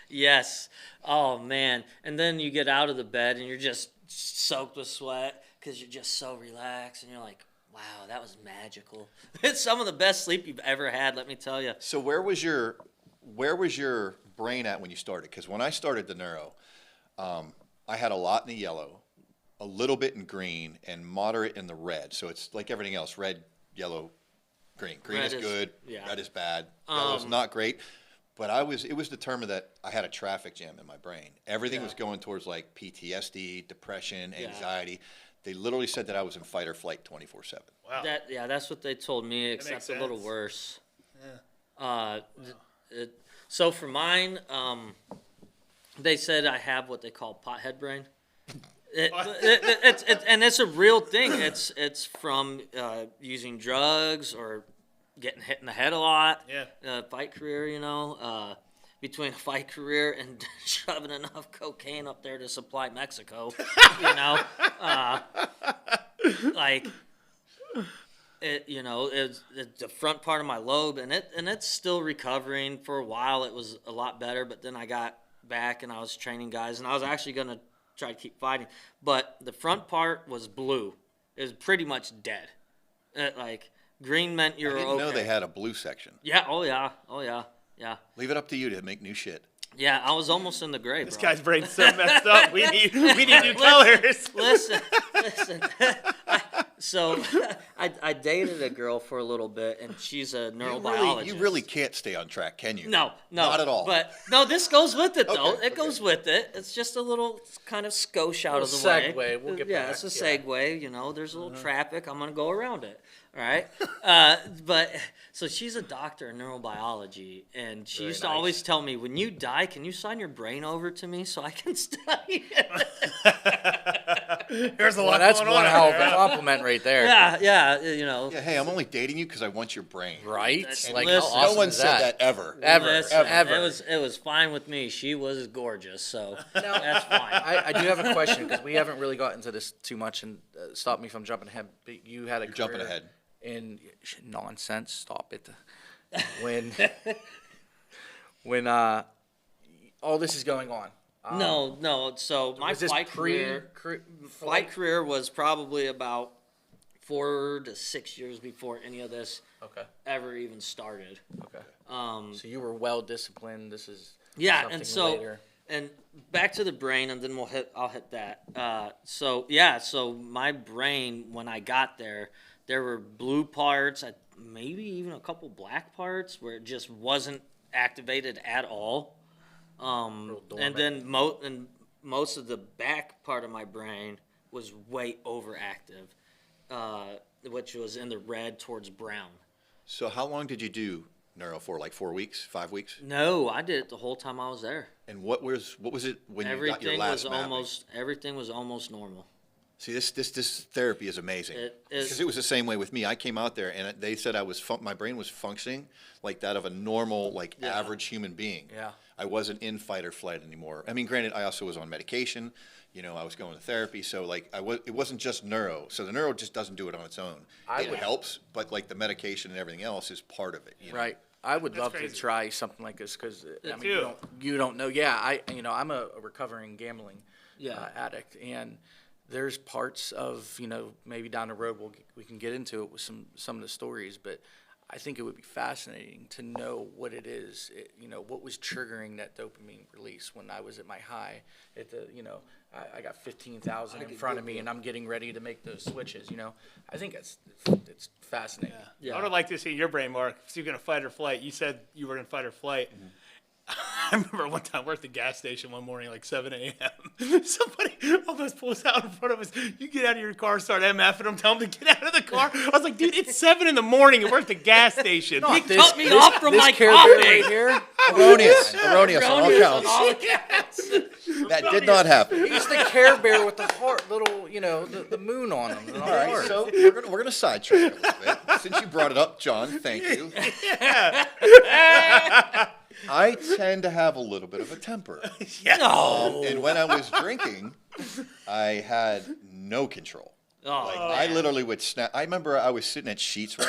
yes. Oh man! And then you get out of the bed and you're just soaked with sweat. because you're just so relaxed and you're like, wow, that was magical. It's some of the best sleep you've ever had, let me tell you. So where was your brain at when you started? Because when I started the neuro, I had a lot in the yellow, a little bit in green, and moderate in the red. So it's like everything else: red, yellow, green. Green Red is is- good. yeah. Red is bad. Yellow's not great. But it was determined that I had a traffic jam in my brain. Everything was going towards like PTSD, depression, Yeah. anxiety. They literally said that I was in fight or flight 24/7. Wow. That's what they told me, makes except a little sense. worse. So for mine, they said I have what they call pothead brain. And it's a real thing. It's from using drugs or getting hit in the head a lot. Yeah. Fight career, between a fight career and shoving enough cocaine up there to supply Mexico, like it's the front part of my lobe, and it's still recovering. For a while it was a lot better, but then I got back and I was training guys, and I was actually going to try to keep fighting, but the front part was blue. It was pretty much dead. Like green meant I you're didn't okay. know they had a blue section. Yeah, oh yeah. Leave it up to you to make new shit. Yeah, I was almost in the grave. This bro. guy's brain's so messed up. We need new colors. Listen. So I dated a girl for a little bit, and she's a neurobiologist. You really can't stay on track, can you? No, Not at all. But no, this goes with it though. Okay, It goes with it. It's just a little kind of skosh out of the Segue. way. We'll get yeah, back, it's a yeah. segue. There's a little traffic. I'm gonna go around it. All right. But so she's a doctor in neurobiology, and she used to nice. always tell me, when you die, can you sign your brain over to me so I can study it? There's a lot Well, that's going one on hell out of there. a compliment right there. Yeah. Yeah, hey, I'm only dating you because I want your brain. Right? That's- Like, listen, how awesome No one is said that ever. Ever. Listen, Ever. It was fine with me. She was gorgeous, so that's fine. I do have a question because we haven't really got into this too much, and stop me if I'm jumping ahead. But you had a You're jumping career ahead. in nonsense. Stop it. When all this is going on. No. So my Was this flight career flight? was probably about 4 to 6 years before any of this Okay. ever even started. Okay. So you were well disciplined. This is Yeah, something and so later. and back to the brain, and then I'll hit that. So my brain, when I got there were blue parts, maybe even a couple black parts where it just wasn't activated at all. And then most of the back part of my brain was way overactive, which was in the red towards brown. So how long did you do neuro for? Like 4 weeks, 5 weeks? No, I did it the whole time I was there. And what was it when you got your Everything last was mapping? everything was almost normal. See, this therapy is amazing. It is- Because it was the same way with me. I came out there and they said my brain was functioning like that of a normal, like average human being. Yeah. I wasn't in fight or flight anymore. I mean, granted, I also was on medication. I was going to therapy, so like it wasn't just neuro. So the neuro just doesn't do it on its own. It helps, but like the medication and everything else is part of it. Right. I would love crazy. to try something like this because I mean too. you don't know. Yeah, I'm a recovering gambling Yeah. addict, and there's parts of maybe down the road we can get into it with some of the stories, but I think it would be fascinating to know what it is. What was triggering that dopamine release when I was at my high. I got 15,000 in front of me, and I'm getting ready to make those switches. I think it's fascinating. Yeah. I would have liked to see your brain, Mark. Speaking of fight or flight, you said you were in fight or flight. I remember one time we're at the gas station one morning, like 7 a.m. Somebody almost pulls out in front of us. You get out of your car, start MFing them, tell them to get out of the car. I was like, dude, it's 7 in the morning and we're at the gas station. Not He cut me off from this my Care coffee. Bear right here. Erroneous on all Erroneous on counts. all accounts. That did not happen. He's the Care Bear with the heart, little, the moon on him. All right, so we're gonna sidetrack a little bit. Since you brought it up, John, thank you. I tend to have a little bit of a temper. No. And when I was drinking, I had no control. Oh, I literally would snap. I remember I was sitting at Sheetz one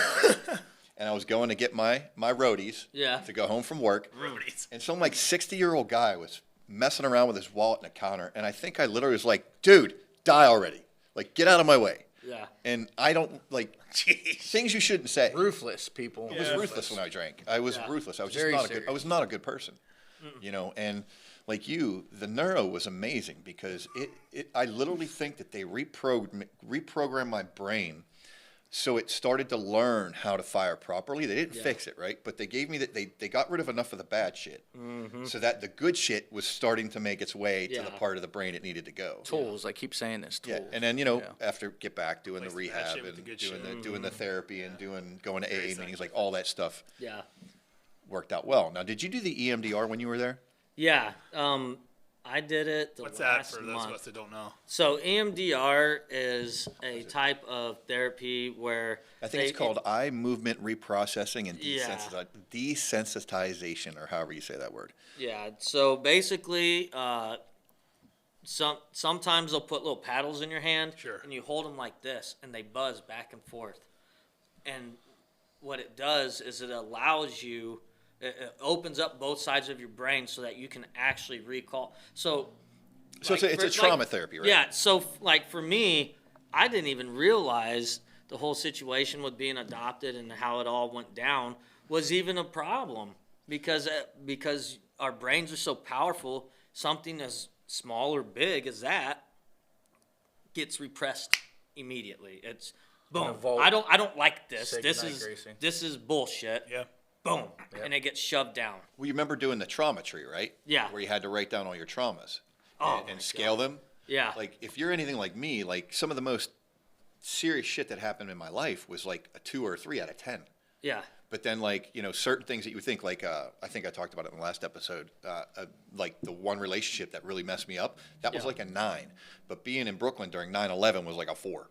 night, and I was going to get my roadies to go home from work. Roadies. And some like 60-year-old guy was messing around with his wallet in the counter, and I think I literally was like, dude, die already. Like, get out of my way. Yeah. And I don't, like, Jeez. things you shouldn't say. Ruthless people. I was ruthless when I drank. I was Yeah. ruthless. I was just Very not a good. serious. I was not a good person, you know. And like you, the neuro was amazing because I literally think that they reprogrammed my brain, so it started to learn how to fire properly. They didn't fix it, right? But they gave me that. They got rid of enough of the bad shit, so that the good shit was starting to make its way to the Yeah. part of the brain it needed to go. Tools. I keep saying this. Tools. Yeah, and then, you know, Yeah. after get back doing the Replace the bad rehab shit with and the good doing shit. doing the therapy and going to AA meetings, like all that stuff Yeah. worked out well. Now, did you do the EMDR when you were there? Yeah. I did it the What's that last for those month. of us that don't know? So EMDR is a type of therapy where I think it's called eye movement reprocessing and Yeah. desensitization, or however you say that word. Yeah. So basically, sometimes they'll put little paddles in your hand, Sure. and you hold them like this, and they buzz back and forth. And what it does is it allows you, it opens up both sides of your brain so that you can actually recall. So So it's a trauma therapy, right? Yeah. So like for me, I didn't even realize the whole situation with being adopted and how it all went down was even a problem because our brains are so powerful. Something as small or big as that gets repressed immediately. It's boom. vault. I don't like this. Say This goodnight, is Gracie. this is bullshit. Yeah. Boom, and it gets shoved down. Well, you remember doing the trauma tree, right? Yeah. Where you had to write down all your traumas Oh, and my scale them. Yeah. Like, if you're anything like me, like some of the most serious shit that happened in my life was like a 2 or a 3 out of 10. Yeah. But then, like, you know, certain things that you think, like, I think I talked about it in the last episode, like the one relationship that really messed me up, that was Yeah. like a 9. But being in Brooklyn during 9/11 was like a 4.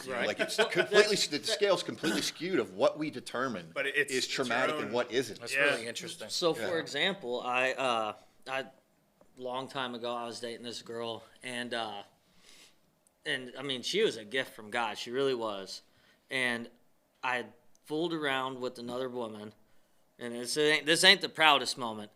You know, Right. like, it's completely, the scale's completely skewed of what we determine But it's is your traumatic own- and what isn't. That's Yeah. really interesting. So, for Yeah. example, I long time ago I was dating this girl, and I mean she was a gift from God. She really was, and I had fooled around with another woman, and this ain't the proudest moment,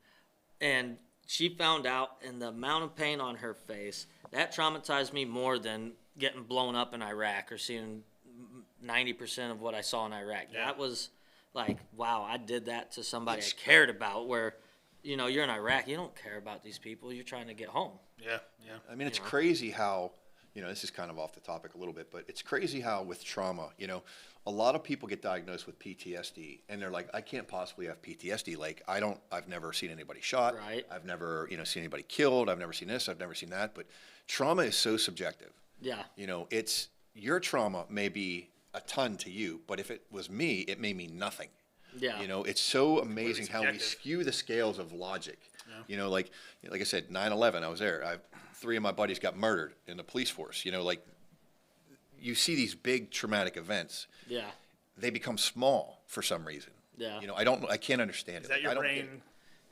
and she found out, and the amount of pain on her face that traumatized me more than getting blown up in Iraq or seeing 90% of what I saw in Iraq. Yeah. That was like, wow, I did that to somebody I cared about. Where, you know, you're in Iraq, you don't care about these people. You're trying to get home. Yeah. Yeah. I mean, it's crazy how, you know, this is kind of off the topic a little bit, but it's crazy how with trauma, you know, a lot of people get diagnosed with PTSD and they're like, I can't possibly have PTSD. Like, I've never seen anybody shot. Right. I've never, you know, seen anybody killed. I've never seen this. I've never seen that. But trauma is so subjective. Yeah. You know, it's your trauma may be a ton to you, but if it was me, it may mean nothing. Yeah. You know, it's so amazing how we subjective. skew the scales of logic. You know, like I said, 9/11, I was there. 3 of my buddies got murdered in the police force. You know, like you see these big traumatic events, Yeah. they become small for some reason. Yeah. You know, I can't understand Is it. that your I don't get brain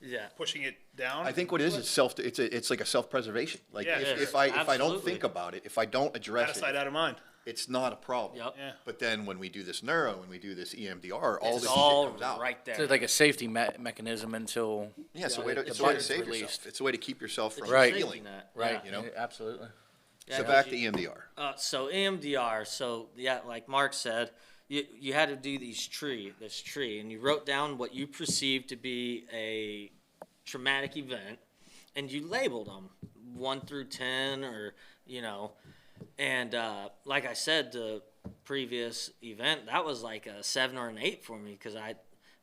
it. Yeah. pushing it down? I think what it is it's like a self-preservation. Like Yeah, if, sure. if I don't Absolutely. think about it, if I don't out address of sight, it, out of mind. it's not a problem. Yep. Yeah. But then when we do this neuro, when we do this EMDR, all It's this all shit comes out. right there. It's like a safety mechanism until Yeah, it's a Yeah, way to, the it's a way to body's save released. yourself. It's a way to keep yourself from Right. feeling. That. right. Yeah. You know? Absolutely. Yeah, So 'cause back to you- EMDR. So EMDR. So yeah, like Mark said, you had to do this tree, and you wrote down what you perceived to be a traumatic event, and you labeled them 1 through 10, or you know, and like I said, the previous event that was like a 7 or an 8 for me because I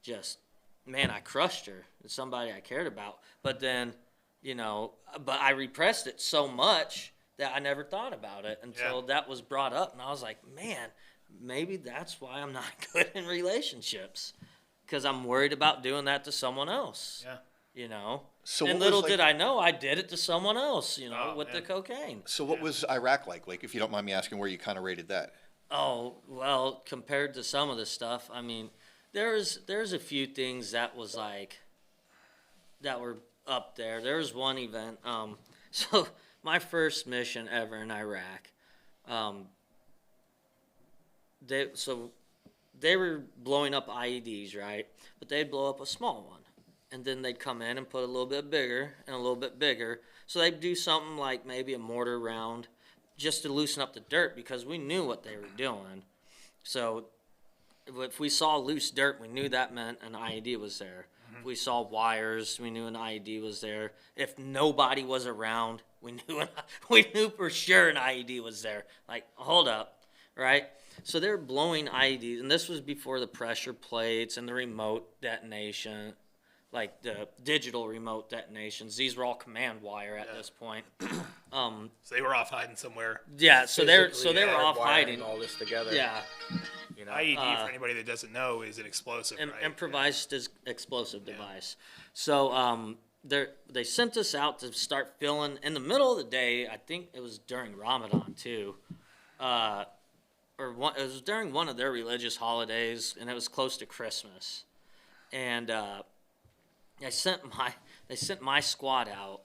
just, man, I crushed her. It's somebody I cared about, but then, you know, but I repressed it so much that I never thought about it until Yeah. that was brought up, and I was like, man, maybe that's why I'm not good in relationships, because I'm worried about doing that to someone else. Yeah. You know, So and what was, little like- did I know I did it to someone else. You know, Oh, with the man. cocaine. So what was Iraq like? Like, if you don't mind me asking, where you kind of rated that? Oh well, compared to some of the stuff, I mean, there's a few things that was like that were up there. There was one event. So my first mission ever in Iraq. They were blowing up IEDs, right? But they'd blow up a small one, and then they'd come in and put a little bit bigger and a little bit bigger. So they'd do something like maybe a mortar round, just to loosen up the dirt because we knew what they were doing. So if we saw loose dirt, we knew that meant an IED was there. If we saw wires, we knew an IED was there. If nobody was around, we knew for sure an IED was there. Like, hold up, right? So they're blowing IEDs, and this was before the pressure plates and the remote detonation, like the digital remote detonations. These were all command wire at this point. So they were off hiding somewhere. Yeah, so they were Physically off hardwiring hiding. all this together. Yeah, You know, IED, for anybody that doesn't know, is an explosive, right? improvised explosive device. So they sent us out to start filling in the middle of the day. I think it was during Ramadan too, it was during one of their religious holidays, and it was close to Christmas. And they sent my squad out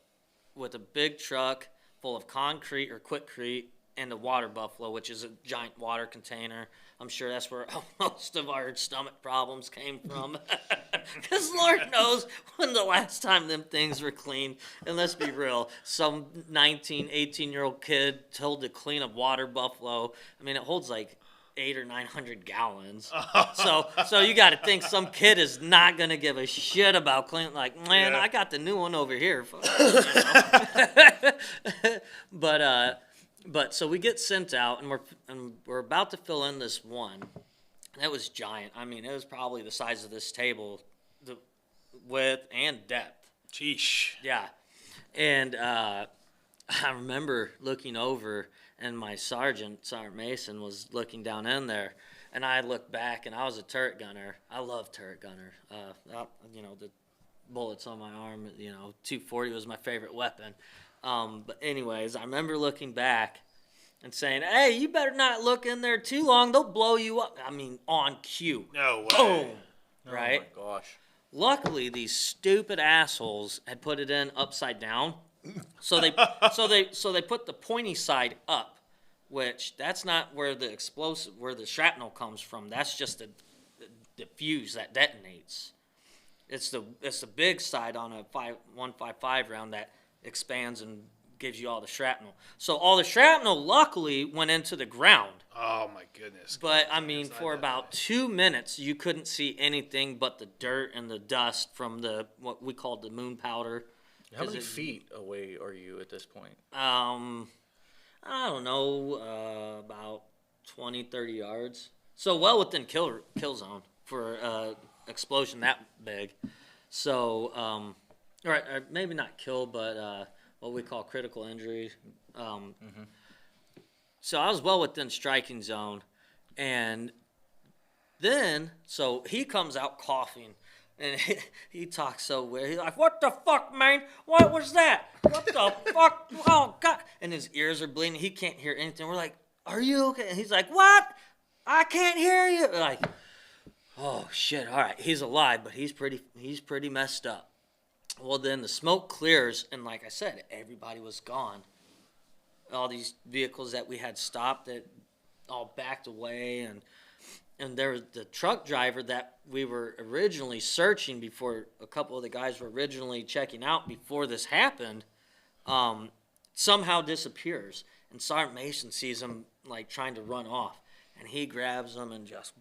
with a big truck full of concrete or Quikrete and a water buffalo, which is a giant water container. I'm sure that's where most of our stomach problems came from. Because Lord knows when the last time them things were cleaned. And let's be real, some 19, 18-year-old kid told to clean a water buffalo. I mean, it holds like 800 or 900 gallons. So you got to think some kid is not going to give a shit about cleaning. Like, man, Yeah. I got the new one over here. But so we get sent out, and we're about to fill in this one. That was giant. I mean, it was probably the size of this table, the width and depth. Sheesh. Yeah. And I remember looking over, and my Sergeant Mason, was looking down in there. And I looked back, and I was a turret gunner. I love turret gunner. The bullets on my arm, 240 was my favorite weapon. But anyways, I remember looking back and saying, hey, you better not look in there too long. They'll blow you up. I mean, on cue. No way. Boom. Right? Oh my gosh. Luckily, these stupid assholes had put it in upside down. So they put the pointy side up, which that's not where the shrapnel comes from. That's just the fuse that detonates. It's the big side on a 155 round that expands and gives you all the shrapnel. So all the shrapnel luckily went into the ground. Oh my goodness. But I mean, for about 2 minutes, you couldn't see anything but the dirt and the dust from what we called the moon powder. How many feet away are you at this point? I don't know, about 20, 30 yards. So well within kill zone for explosion that big. So, or maybe not kill, but what we call critical injury. So I was well within striking zone, and then so he comes out coughing, and he talks so weird. He's like, "What the fuck, man? What was that? What the fuck? Oh God!" And his ears are bleeding. He can't hear anything. We're like, "Are you okay?" And he's like, "What? I can't hear you." We're like, oh shit! All right, he's alive, but he's pretty messed up. Well, then the smoke clears, and like I said, everybody was gone. All these vehicles that we had stopped, that all backed away, and there was the truck driver that we were originally searching before. A couple of the guys were originally checking out before this happened. Somehow disappears, and Sergeant Mason sees him like trying to run off, and he grabs him and just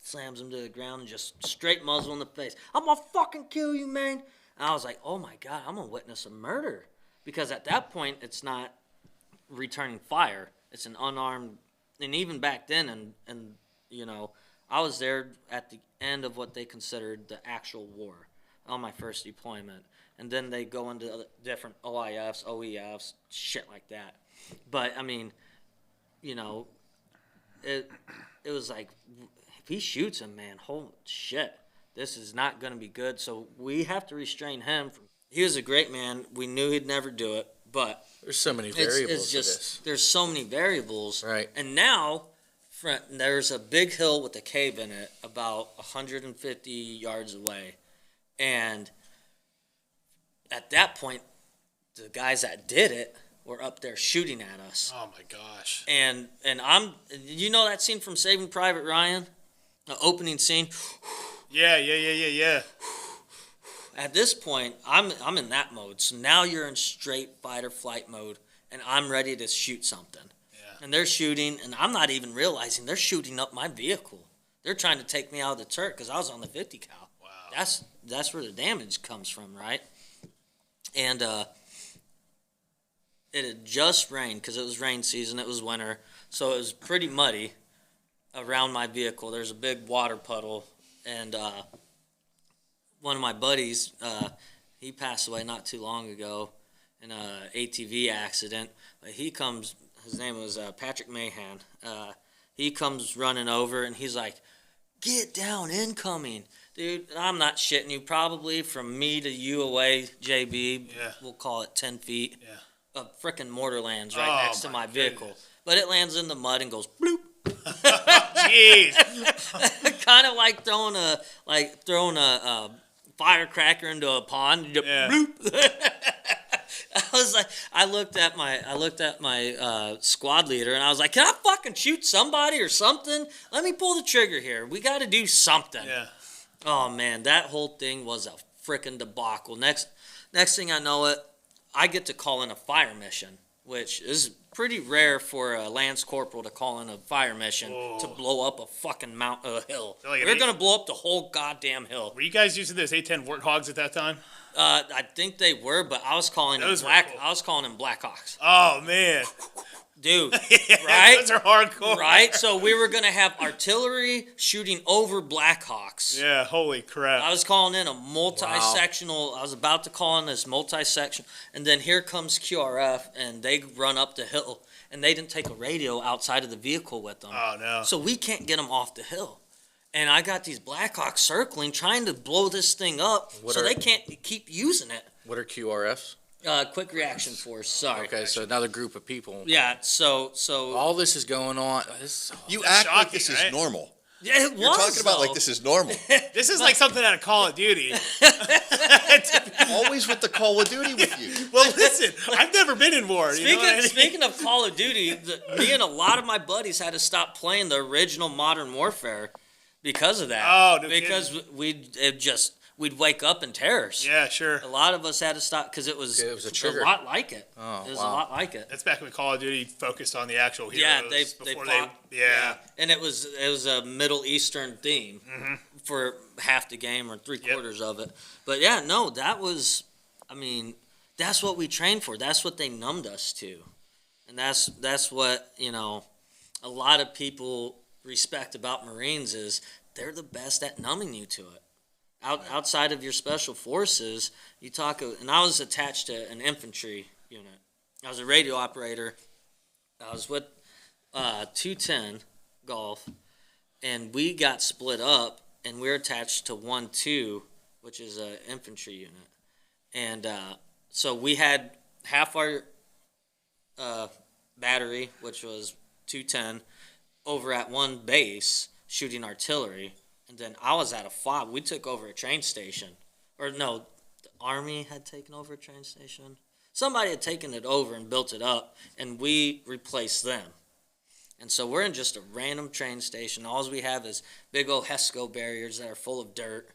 slams him to the ground and just straight muzzle in the face. "I'm gonna fucking kill you, man." And I was like, oh my God, I'm gonna witness a murder, because at that point it's not returning fire, it's an unarmed. And even back then, and I was there at the end of what they considered the actual war on my first deployment, and then they go into other different OIFs, OEFs, shit like that. But I mean, it was like, if he shoots him, man, holy shit, this is not going to be good. So we have to restrain him. He was a great man. We knew he'd never do it, but There's so many variables it's just to this. there's so many variables. Right. And now there's a big hill with a cave in it about 150 yards away. And at that point, the guys that did it were up there shooting at us. Oh my gosh. And that scene from Saving Private Ryan? The opening scene? Yeah. At this point, I'm in that mode. So now you're in straight fight or flight mode, and I'm ready to shoot something. And they're shooting, and I'm not even realizing they're shooting up my vehicle. They're trying to take me out of the turret because I was on the 50 cal. Wow. That's where the damage comes from, right? And it had just rained because it was rain season. It was winter, so it was pretty muddy around my vehicle. There's a big water puddle, and one of my buddies, he passed away not too long ago in a ATV accident. But he comes. His name was Patrick Mahan. He comes running over, and he's like, "Get down, incoming." Dude, I'm not shitting you. Probably from me to you away, JB, Yeah. we'll call it 10 feet. Yeah. A frickin' mortar lands right Oh, next to my my vehicle. goodness. But it lands in the mud and goes bloop. Jeez. Kind of like throwing a firecracker into a pond. Yeah. Bloop. I was like, I looked at my squad leader and I was like, can I fucking shoot somebody or something? Let me pull the trigger here. We got to do something. Yeah. Oh man, that whole thing was a frickin' debacle. Next thing I know it, I get to call in a fire mission, which is pretty rare for a Lance Corporal to call in a fire mission to blow up a fucking hill. Like an We're eight- gonna blow up the whole goddamn hill. Were you guys using those A10 Warthogs at that time? I think they were, but I was calling them Those were Black. cool. I was calling them Blackhawks, Oh, man. dude. Yeah, Right? Those are hardcore. Right? So we were gonna have artillery shooting over Blackhawks. Yeah, holy crap. I was calling in a multi-sectional. I was about to call in this multi-section, and then here comes QRF, and they run up the hill, and they didn't take a radio outside of the vehicle with them. Oh, no. So we can't get them off the hill. And I got these Blackhawks circling, trying to blow this thing up, so they can't keep using it. What are QRFs? Quick reaction force. Sorry. Okay, so another group of people. Yeah. So. All this is going on. This is You That's act like shocking, this right? is normal. Yeah, it You're was. talking about like though. this is normal. This is like something out of Call of Duty. Always with the Call of Duty with you. Well, listen, I've never been in war. You know what I mean? Speaking of Call of Duty, me and a lot of my buddies had to stop playing the original Modern Warfare because of that. Oh, no because we'd wake up in terrors. Yeah, sure. A lot of us had to stop because it was a trigger. lot like it. Oh, it was wow. a lot like it. That's back when Call of Duty focused on the actual heroes. Yeah, they before fought. Yeah. And it was a Middle Eastern theme for half the game or three-quarters of it. But yeah, no, that was, I mean, that's what we trained for. That's what they numbed us to. And that's what, a lot of people respect about Marines is they're the best at numbing you to it. Outside of your special forces, you talk, and I was attached to an infantry unit. I was a radio operator. I was with 210 Golf, and we got split up, and we're attached to 1-2, which is an infantry unit. And so we had half our battery, which was 210, over at one base shooting artillery. And then I was at a FOB. We took over a train station. Or no, the Army had taken over a train station. Somebody had taken it over and built it up, and we replaced them. And so we're in just a random train station. All we have is big old HESCO barriers that are full of dirt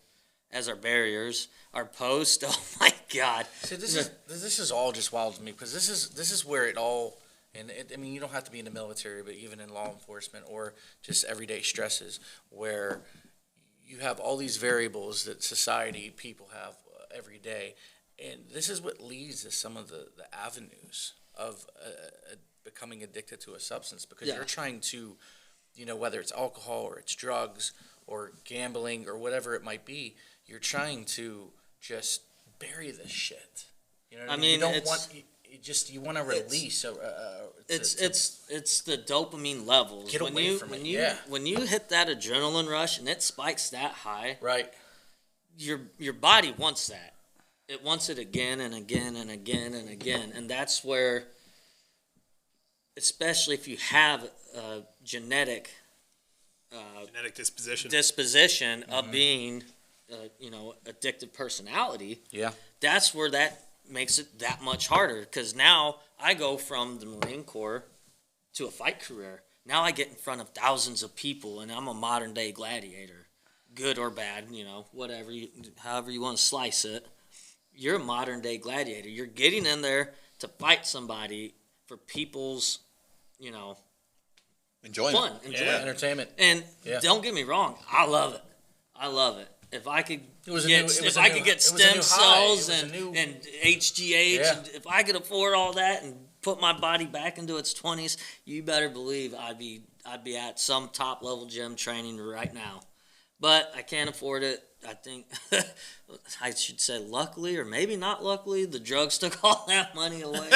as our barriers. Our post, oh my God. See, this is all just wild to me because this is where it all. I mean, you don't have to be in the military, but even in law enforcement or just everyday stresses, where you have all these variables that people have every day, and this is what leads to some of the avenues of becoming addicted to a substance because Yeah. you're trying to, whether it's alcohol or it's drugs or gambling or whatever it might be, you're trying to just bury this shit. You know what I mean? You don't it's- want. You want to release. It's the dopamine levels. Get away from it, yeah. When you hit that adrenaline rush and it spikes that high, right. your body wants that. It wants it again and again and again and again, and that's where, especially if you have a genetic disposition of being, addictive personality. Yeah. That's where that makes it that much harder because now I go from the Marine Corps to a fight career. Now I get in front of thousands of people and I'm a modern day gladiator, good or bad, whatever, however you want to slice it. You're a modern day gladiator. You're getting in there to fight somebody for people's, Enjoyment. fun, enjoyment. Entertainment. And Yeah. don't get me wrong, I love it. I love it. If I could get stem cells and HGH, Yeah. and if I could afford all that and put my body back into its 20s, you better believe I'd be at some top level gym training right now. But I can't afford it. I think I should say luckily, or maybe not luckily, the drugs took all that money away,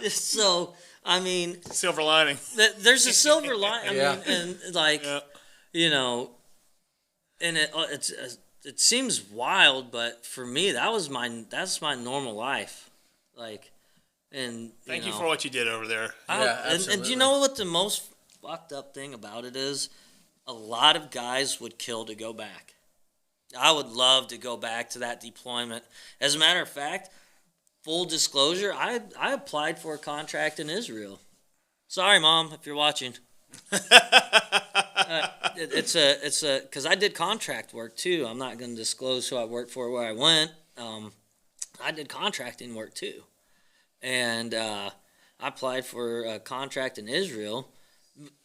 So, I mean, Silver lining. there's a silver line. I Yeah. mean, and like, and it seems wild, but for me, that's my normal life. Like, and Thank you for what you did over there. Yeah, and do absolutely. you know what the most fucked up thing about it is? A lot of guys would kill to go back. I would love to go back to that deployment. As a matter of fact, full disclosure, I applied for a contract in Israel. Sorry, Mom, if you're watching. It's because I did contract work too. I'm not going to disclose who I worked for, where I went. I did contracting work too, and I applied for a contract in Israel.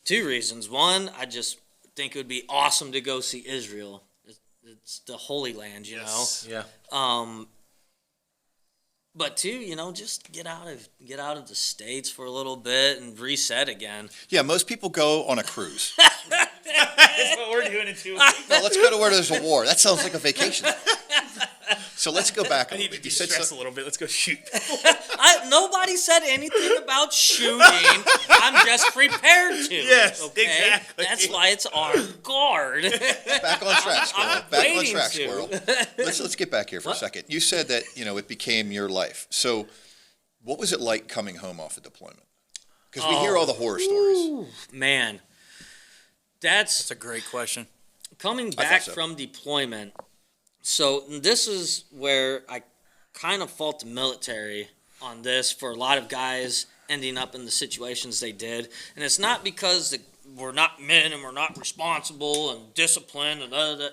2 reasons. One, I just think it would be awesome to go see Israel. It's the Holy Land, you know. Yeah. But 2, just get out of the States for a little bit and reset again. Yeah, most people go on a cruise. That's what we're doing in 2 weeks. No, let's go to where there's a war. That sounds like a vacation. So let's go back a I need little to bit. You said de-stress so- a little bit. Let's go shoot. Nobody said anything about shooting. I'm just prepared to. Yes, okay? exactly. That's why it's armed guard. back on track, Squirrel. I'm Back on waiting track, to. Squirrel. Let's get back here for a second. You said that it became your life. So, what was it like coming home off a deployment? Because we hear all the horror stories. Man, That's a great question. coming thought back so. from deployment. So this is where I kind of fault the military on this for a lot of guys ending up in the situations they did. And it's not because we're not men and we're not responsible and disciplined and other that.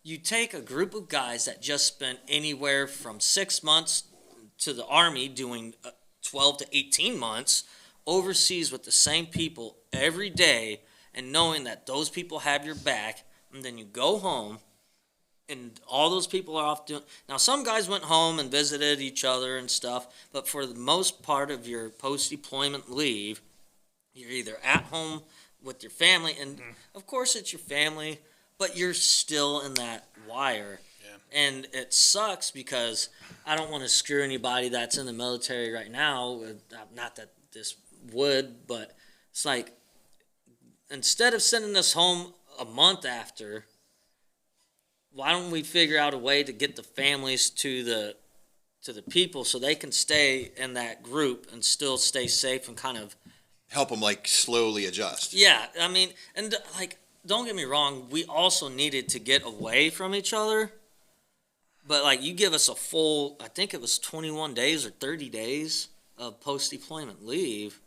You take a group of guys that just spent anywhere from 6 months to the Army doing 12 to 18 months overseas with the same people every day and knowing that those people have your back, and then you go home and all those people are off doing. Now, some guys went home and visited each other and stuff, but for the most part of your post-deployment leave, you're either at home with your family, and of course it's your family, but you're still in that wire. Yeah. And it sucks because I don't want to screw anybody that's in the military right now. Not that this would, but it's like, instead of sending us home a month after, why don't we figure out a way to get the families to the people so they can stay in that group and still stay safe and kind of Help them slowly adjust. Yeah, I mean, and don't get me wrong, we also needed to get away from each other. But you give us a full, I think it was 21 days or 30 days of post-deployment leave.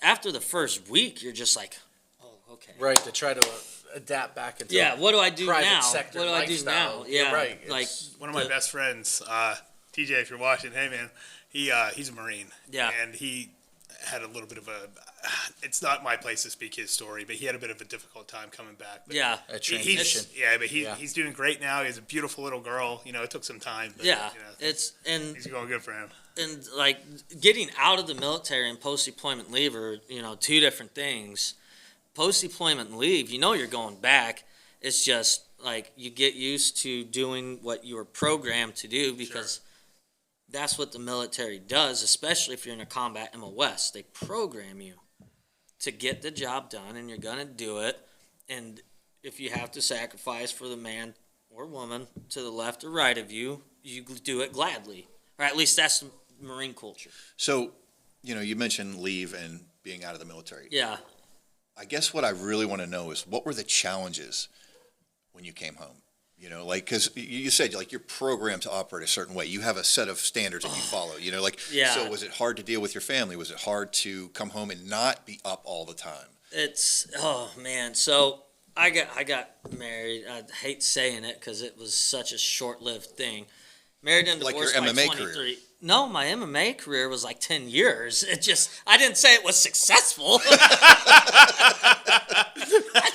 After the first week, you're just like, oh, okay. Right, to try to adapt back into Yeah, what do I do private now? sector What do I do lifestyle. now? You're Yeah, right. One of my best friends, TJ, if you're watching, hey man, he's a Marine. Yeah. And he had a little bit of it's not my place to speak his story, but he had a bit of a difficult time coming back. But Yeah. A he- transition. he's doing great now. He has a beautiful little girl. It took some time. But, Yeah, it's and he's going good for him. getting out of the military and post-deployment leave are 2 different things. Post-deployment leave, you're going back. It's just you get used to doing what you were programmed to do because that's what the military does, especially if you're in a combat MOS. They program you to get the job done, and you're gonna do it. And if you have to sacrifice for the man or woman to the left or right of you, you do it gladly. Or at least that's the Marine culture. So, you mentioned leave and being out of the military. Yeah. I guess what I really want to know is what were the challenges when you came home? Because you said you're programmed to operate a certain way. You have a set of standards that you follow. Yeah. So was it hard to deal with your family? Was it hard to come home and not be up all the time? It's man. So I got married. I hate saying it because it was such a short-lived thing. Married and Like divorced your by MMA 23. career. No, my MMA career was like 10 years. I didn't say it was successful. I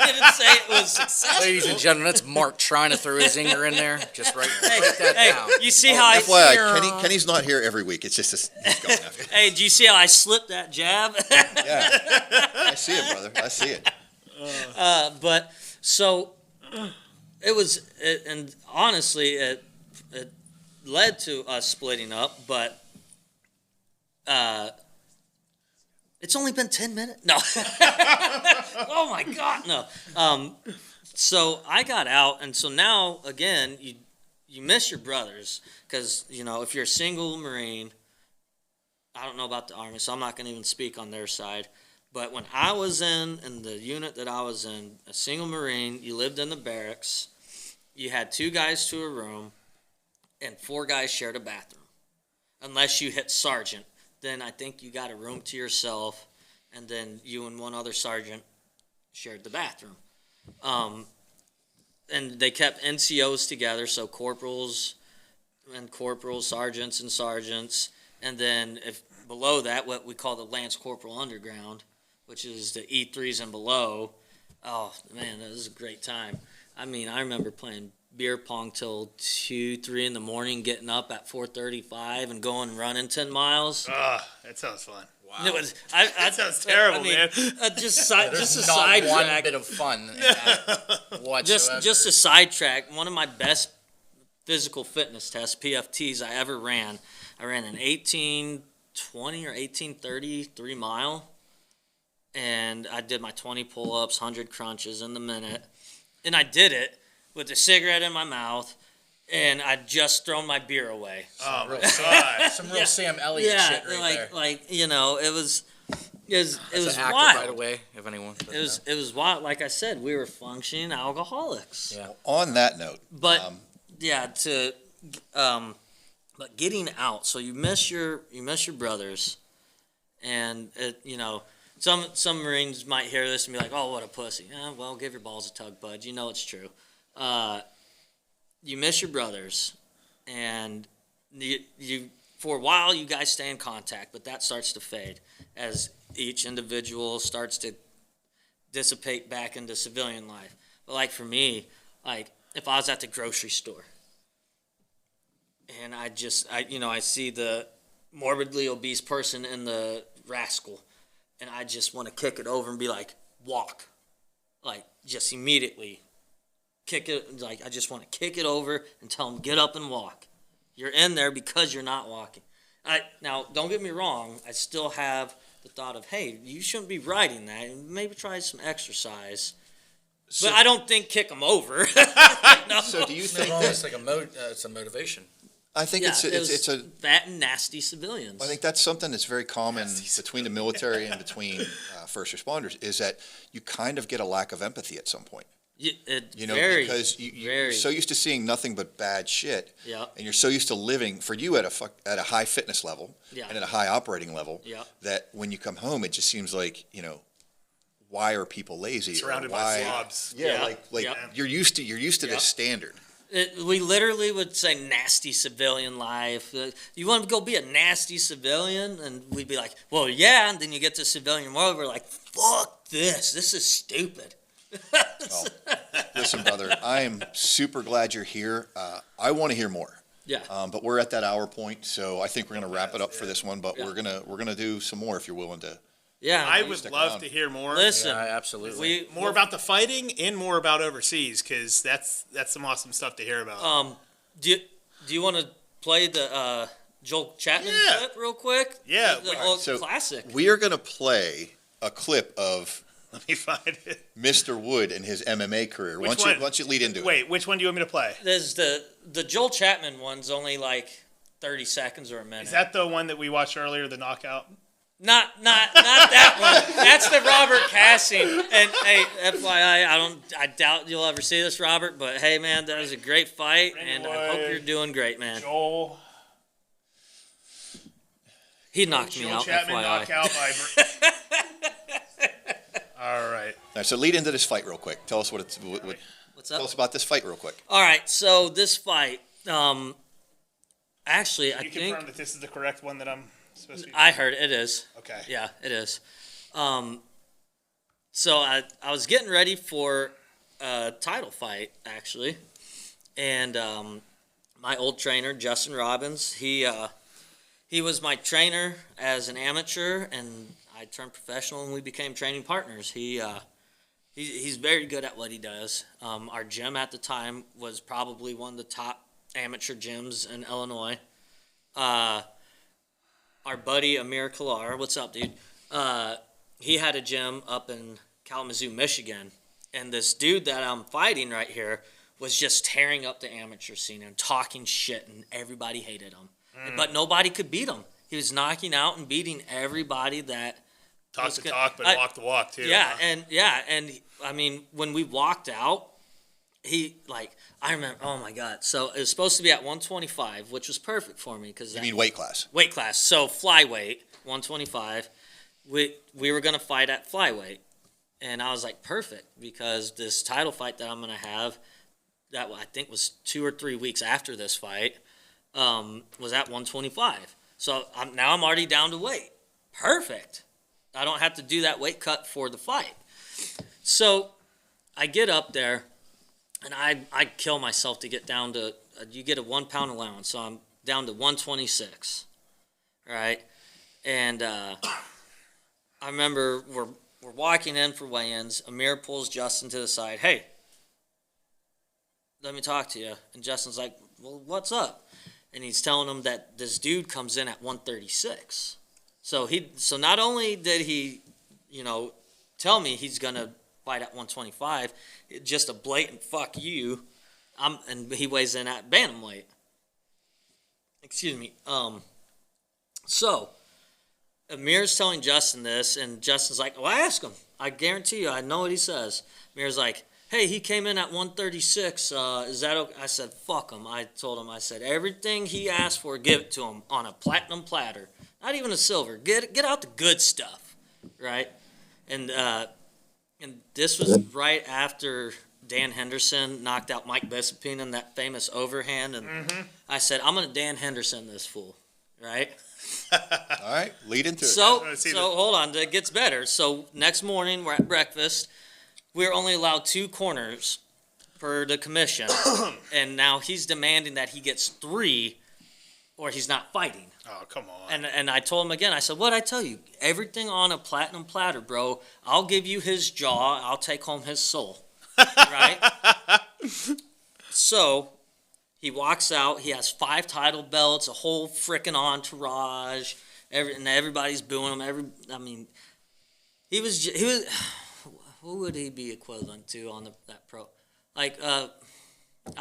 didn't say it was successful. Ladies and gentlemen, that's Mark trying to throw his zinger in there. Just write that Hey, down. you see how FYI, Kenny's not here every week. It's just he's going after. Hey, do you see how I slipped that jab? Yeah, I see it, brother. I see it. But so and honestly, it led to us splitting up, but it's only been 10 minutes. No. Oh my God, no. So I got out, and so now again, you miss your brothers because if you're a single Marine, I don't know about the Army, so I'm not going to even speak on their side. But when I was in the unit that I was in, a single Marine, you lived in the barracks, you had 2 guys to a room, and 4 guys shared a bathroom. Unless you hit sergeant, then I think you got a room to yourself, and then you and one other sergeant shared the bathroom. And they kept NCOs together, so corporals, sergeants and sergeants, and then if below that, what we call the Lance Corporal Underground, which is the E3s and below. Oh man, that was a great time. I mean, I remember playing beer pong till 2, 3 in the morning, getting up at 4:35 and going running 10 miles. That sounds fun. Wow. It was. That sounds terrible, man. There's just a not one sidetrack. bit of fun in that whatsoever. Just a sidetrack. One of my best physical fitness tests, PFTs, I ever ran. I ran an 18:20 or 18:30 3-mile, and I did my 20 pull-ups, 100 crunches in the minute, and I did it with a cigarette in my mouth, and I'd just thrown my beer away. Oh my God. Some real Sam Elliott shit right there. It was That's was an actor, wild. by the way, if anyone doesn't know. It was wild. Like I said, we were functioning alcoholics. Yeah. On that note, But but getting out, so you miss your brothers, and some Marines might hear this and be like, "Oh, what a pussy." Well, give your balls a tug, bud. You know it's true. You miss your brothers, and you for a while you guys stay in contact, but that starts to fade as each individual starts to dissipate back into civilian life. But like for me, like if I was at the grocery store and I see the morbidly obese person in the rascal, and I just want to kick it over and be like, walk, like just immediately kick it. Like I just want to kick it over and tell them, get up and walk. You're in there because you're not walking. Now, don't get me wrong. I still have the thought of, hey, you shouldn't be riding that. Maybe try some exercise. But I don't think kick them over. No. so do you think It's that, like it's a motivation. I think Yeah, it's a fat and nasty civilians. I think that's something that's very common between the military and between first responders is that you kind of get a lack of empathy at some point. Because you're so used to seeing nothing but bad shit, Yeah. and you're so used to living for you at a high fitness level Yeah. and at a high operating level Yeah. that when you come home, it just seems like why are people lazy? Or Surrounded by why- slobs. Yeah, Yeah. Yeah. you're used to Yeah. this standard. We literally would say nasty civilian life. You want to go be a nasty civilian? And we'd be like, well, yeah. And then you get to civilian world, we're like, fuck this. This is stupid. Well, listen, brother, I am super glad you're here. I want to hear more. Yeah. But we're at that hour point, so I think we're going to wrap it up for this one. But we're gonna do some more if you're willing to. Yeah. I would stick love around. to hear more. Listen. Yeah, absolutely. More about the fighting and more about overseas, because that's some awesome stuff to hear about. Do you want to play the Joel Chapman Yeah. clip real quick? Yeah, The we- old So classic. we are going to play a clip of Let me find it. Mr. Wood and his MMA career. Which Once one? you lead into it. Wait, which one do you want me to play? There's the Joel Chapman one's only like 30 seconds or a minute. Is that the one that we watched earlier, the knockout? Not that one. That's the Robert Cassing. And hey, FYI, I doubt you'll ever see this, Robert. But hey, man, that was a great fight, and I hope you're doing great, man. Joel He knocked me Joel out. Chapman FYI. knockout by. All right. All right, so lead into this fight real quick. Tell us What's tell up? us about this fight real quick. All right, so this fight, Actually, I You think confirm that this is the correct one that I'm supposed to be? I heard it is. Okay. Yeah, it is. So I was getting ready for a title fight, actually. And my old trainer, Justin Robbins, he was my trainer as an amateur, and I turned professional, and we became training partners. He's very good at what he does. Our gym at the time was probably one of the top amateur gyms in Illinois. Our buddy Amir Kalar, what's up, dude? He had a gym up in Kalamazoo, Michigan, and this dude that I'm fighting right here was just tearing up the amateur scene and talking shit, and everybody hated him. But nobody could beat him. He was knocking out and beating everybody that Talk was the good. talk, but walk the walk too. Yeah, huh? and I mean, when we walked out, I remember, oh my God. So it was supposed to be at 125, which was perfect for me because You mean weight class? weight class. So flyweight, 125. We were gonna fight at flyweight, and I was like, perfect, because this title fight that I'm gonna have, that I think was 2 or 3 weeks after this fight, was at 125. So now I'm already down to weight. Perfect. I don't have to do that weight cut for the fight. So I get up there, and I kill myself to get down to, you get a 1 pound allowance, so I'm down to 126, right? And I remember we're walking in for weigh-ins. Amir pulls Justin to the side. Hey, let me talk to you. And Justin's like, well, what's up? And he's telling him that this dude comes in at 136. So not only did he, tell me he's gonna fight at 125, just a blatant fuck you. And he weighs in at bantamweight. Excuse me. So Amir's telling Justin this, and Justin's like, well, ask him. I guarantee you, I know what he says. Amir's like, hey, he came in at 136. Is that okay? I said, fuck him. I told him, I said, everything he asked for, give it to him on a platinum platter. Not even a silver. Get out the good stuff, right? And this was right after Dan Henderson knocked out Mike Bisping in that famous overhand. And I said, I'm going to Dan Henderson this fool, right? All right, lead into it. So wanna see hold on, it gets better. So next morning, we're at breakfast. We're only allowed 2 corners per the commission, and now he's demanding that he gets 3, or he's not fighting. Oh, come on. And I told him again. I said, "What'd I tell you? Everything on a platinum platter, bro. I'll give you his jaw. I'll take home his soul." Right? So he walks out. He has 5 title belts, a whole freaking entourage. And everybody's booing him. He was. Who would he be equivalent to on that pro? Like, I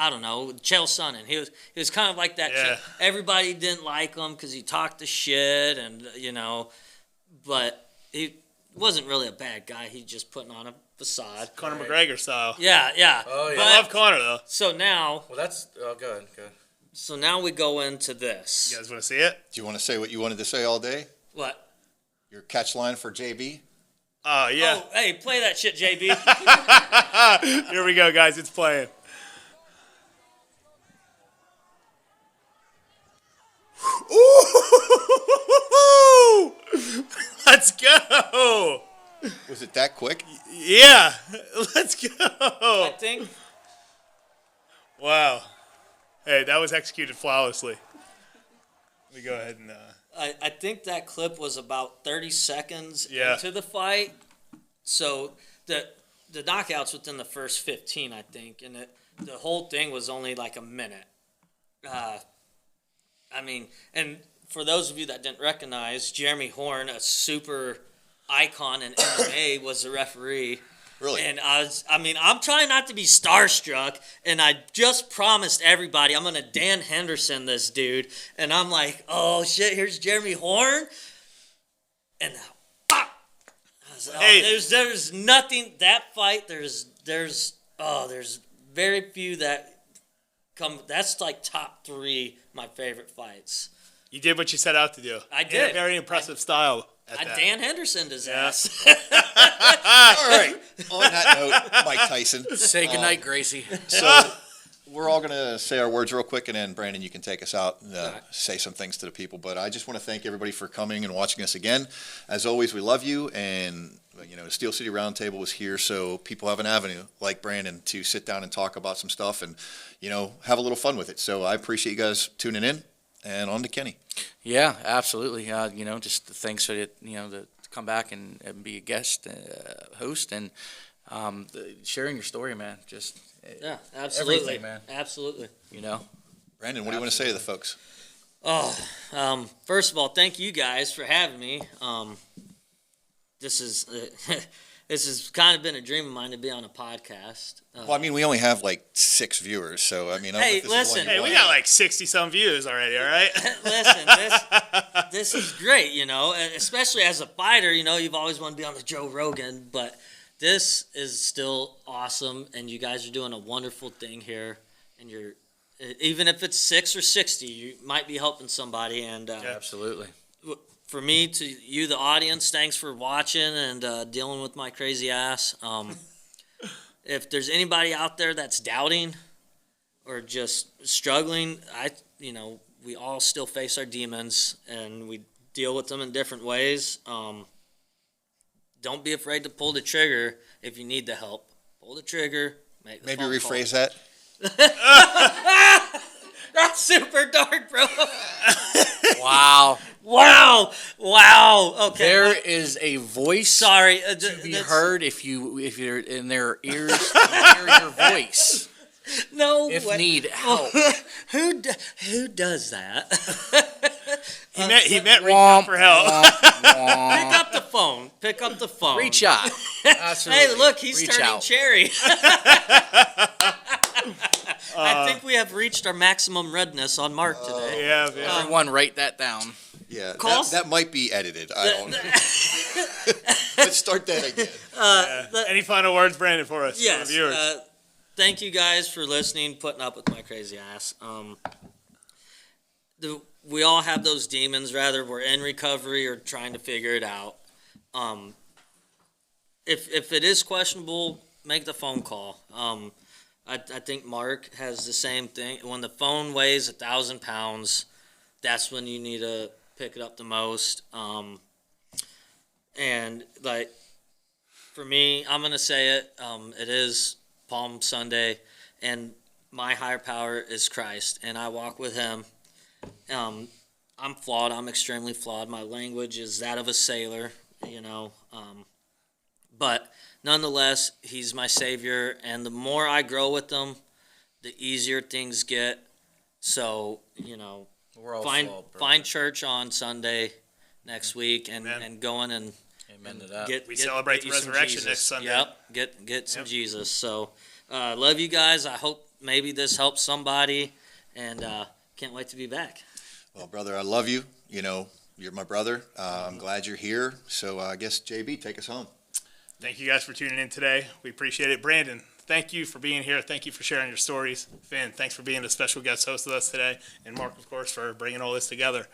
don't know, Chael Sonnen. He was kind of like that. Yeah. Everybody didn't like him because he talked the shit, and but he wasn't really a bad guy. He just putting on a facade. Conor McGregor style. Yeah. Oh, yeah. I love Conor though. So now, Well, that's good. so now we go into this. You guys want to see it? Do you want to say what you wanted to say all day? What? Your catch line for JB? Oh yeah. Oh, hey, play that shit, JB. Here we go, guys. It's playing. Ooh! Let's go. Was it that quick? Yeah. Let's go. I think. Wow. Hey, that was executed flawlessly. Let me go ahead and. I think that clip was about 30 seconds Yeah. into the fight. So the knockouts within the first 15, I think, and the whole thing was only like a minute. And for those of you that didn't recognize, Jeremy Horn, a super icon in MMA, was the referee. Really? And I'm trying not to be starstruck, and I just promised everybody I'm going to Dan Henderson this dude, and I'm like, oh shit, here's Jeremy Horn, and now, pop! Hey. There's nothing, that fight, there's very few that come, that's like top 3 my favorite fights. You did what you set out to do. I In a did. very impressive style. At I that. Dan Hendersoned his Yeah. ass. All right. On that note, Mike Tyson. Say goodnight, Gracie. So we're all going to say our words real quick, and then Brandon, you can take us out and say some things to the people. But I just want to thank everybody for coming and watching us again. As always, we love you, and the Steel City Roundtable was here so people have an avenue like Brandon to sit down and talk about some stuff and have a little fun with it. So I appreciate you guys tuning in, and on to Kenny. Yeah, absolutely. Just thanks for it, to come back and be a guest host and sharing your story, man. Just Yeah, absolutely, everything, man. Absolutely. Brandon, what do you want to say to the folks? First of all, thank you guys for having me. This is this has kind of been a dream of mine to be on a podcast. Well, I mean, we only have like 6 viewers, so I mean, I don't know Hey, if this is listen. one you Hey, we want. got like 60-some views already, all right? Listen, this is great, and especially as a fighter, you've always wanted to be on the Joe Rogan, but this is still awesome, and you guys are doing a wonderful thing here, and even if it's 6 or 60, you might be helping somebody, and Absolutely. for me, to you, the audience, thanks for watching and dealing with my crazy ass. If there's anybody out there that's doubting or just struggling, we all still face our demons and we deal with them in different ways. Don't be afraid to pull the trigger if you need the help. Pull the trigger. Make the Maybe phone rephrase call. that. That's super dark, bro. Wow. Wow. Okay. There is a voice Sorry. to be heard if you're in their ears to hear your voice. No If way. need help. Who does that? He meant reach out for help. Pick up the phone. Pick up the phone. Reach out. Absolutely. Hey, look, he's Reach turning out. cherry. I think we have reached our maximum redness on Mark today. Yeah, man. Everyone write that down. Yeah, Call- that might be edited. I don't know. Let's start that again. Any final words, Brandon, for us? For Yes. the viewers. Thank you guys for listening, putting up with my crazy ass. We all have those demons, rather we're in recovery or trying to figure it out. If it is questionable, make the phone call. I think Mark has the same thing. When the phone weighs 1,000 pounds, that's when you need to pick it up the most. And like for me, I'm gonna say it. It is Palm Sunday, and my higher power is Christ, and I walk with Him. I'm flawed. I'm extremely flawed. My language is that of a sailor, but nonetheless, He's my Savior, and the more I grow with Him, the easier things get. So, We're all find flawed, bro. find church on Sunday next week, and Amen. go in and Amen to that. We celebrate the you some resurrection Jesus. next Sunday. Yep, get some Jesus. So, love you guys. I hope maybe this helps somebody, and can't wait to be back. Well, brother, I love you. You're my brother. I'm glad you're here. So I guess, JB, take us home. Thank you guys for tuning in today. We appreciate it. Brandon, thank you for being here. Thank you for sharing your stories. Finn, thanks for being a special guest host with us today. And Mark, of course, for bringing all this together.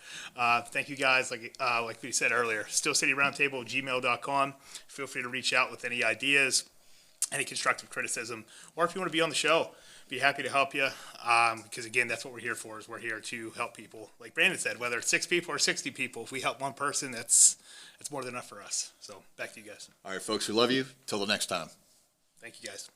Thank you guys. Like we said earlier, steelcityroundtable@gmail.com. Feel free to reach out with any ideas, any constructive criticism, or if you want to be on the show, be happy to help you. Because again, that's what we're here for, is we're here to help people. Like Brandon said, whether it's 6 people or 60 people, if we help one person, that's more than enough for us. So back to you guys. All right, folks, we love you. Till the next time. Thank you guys.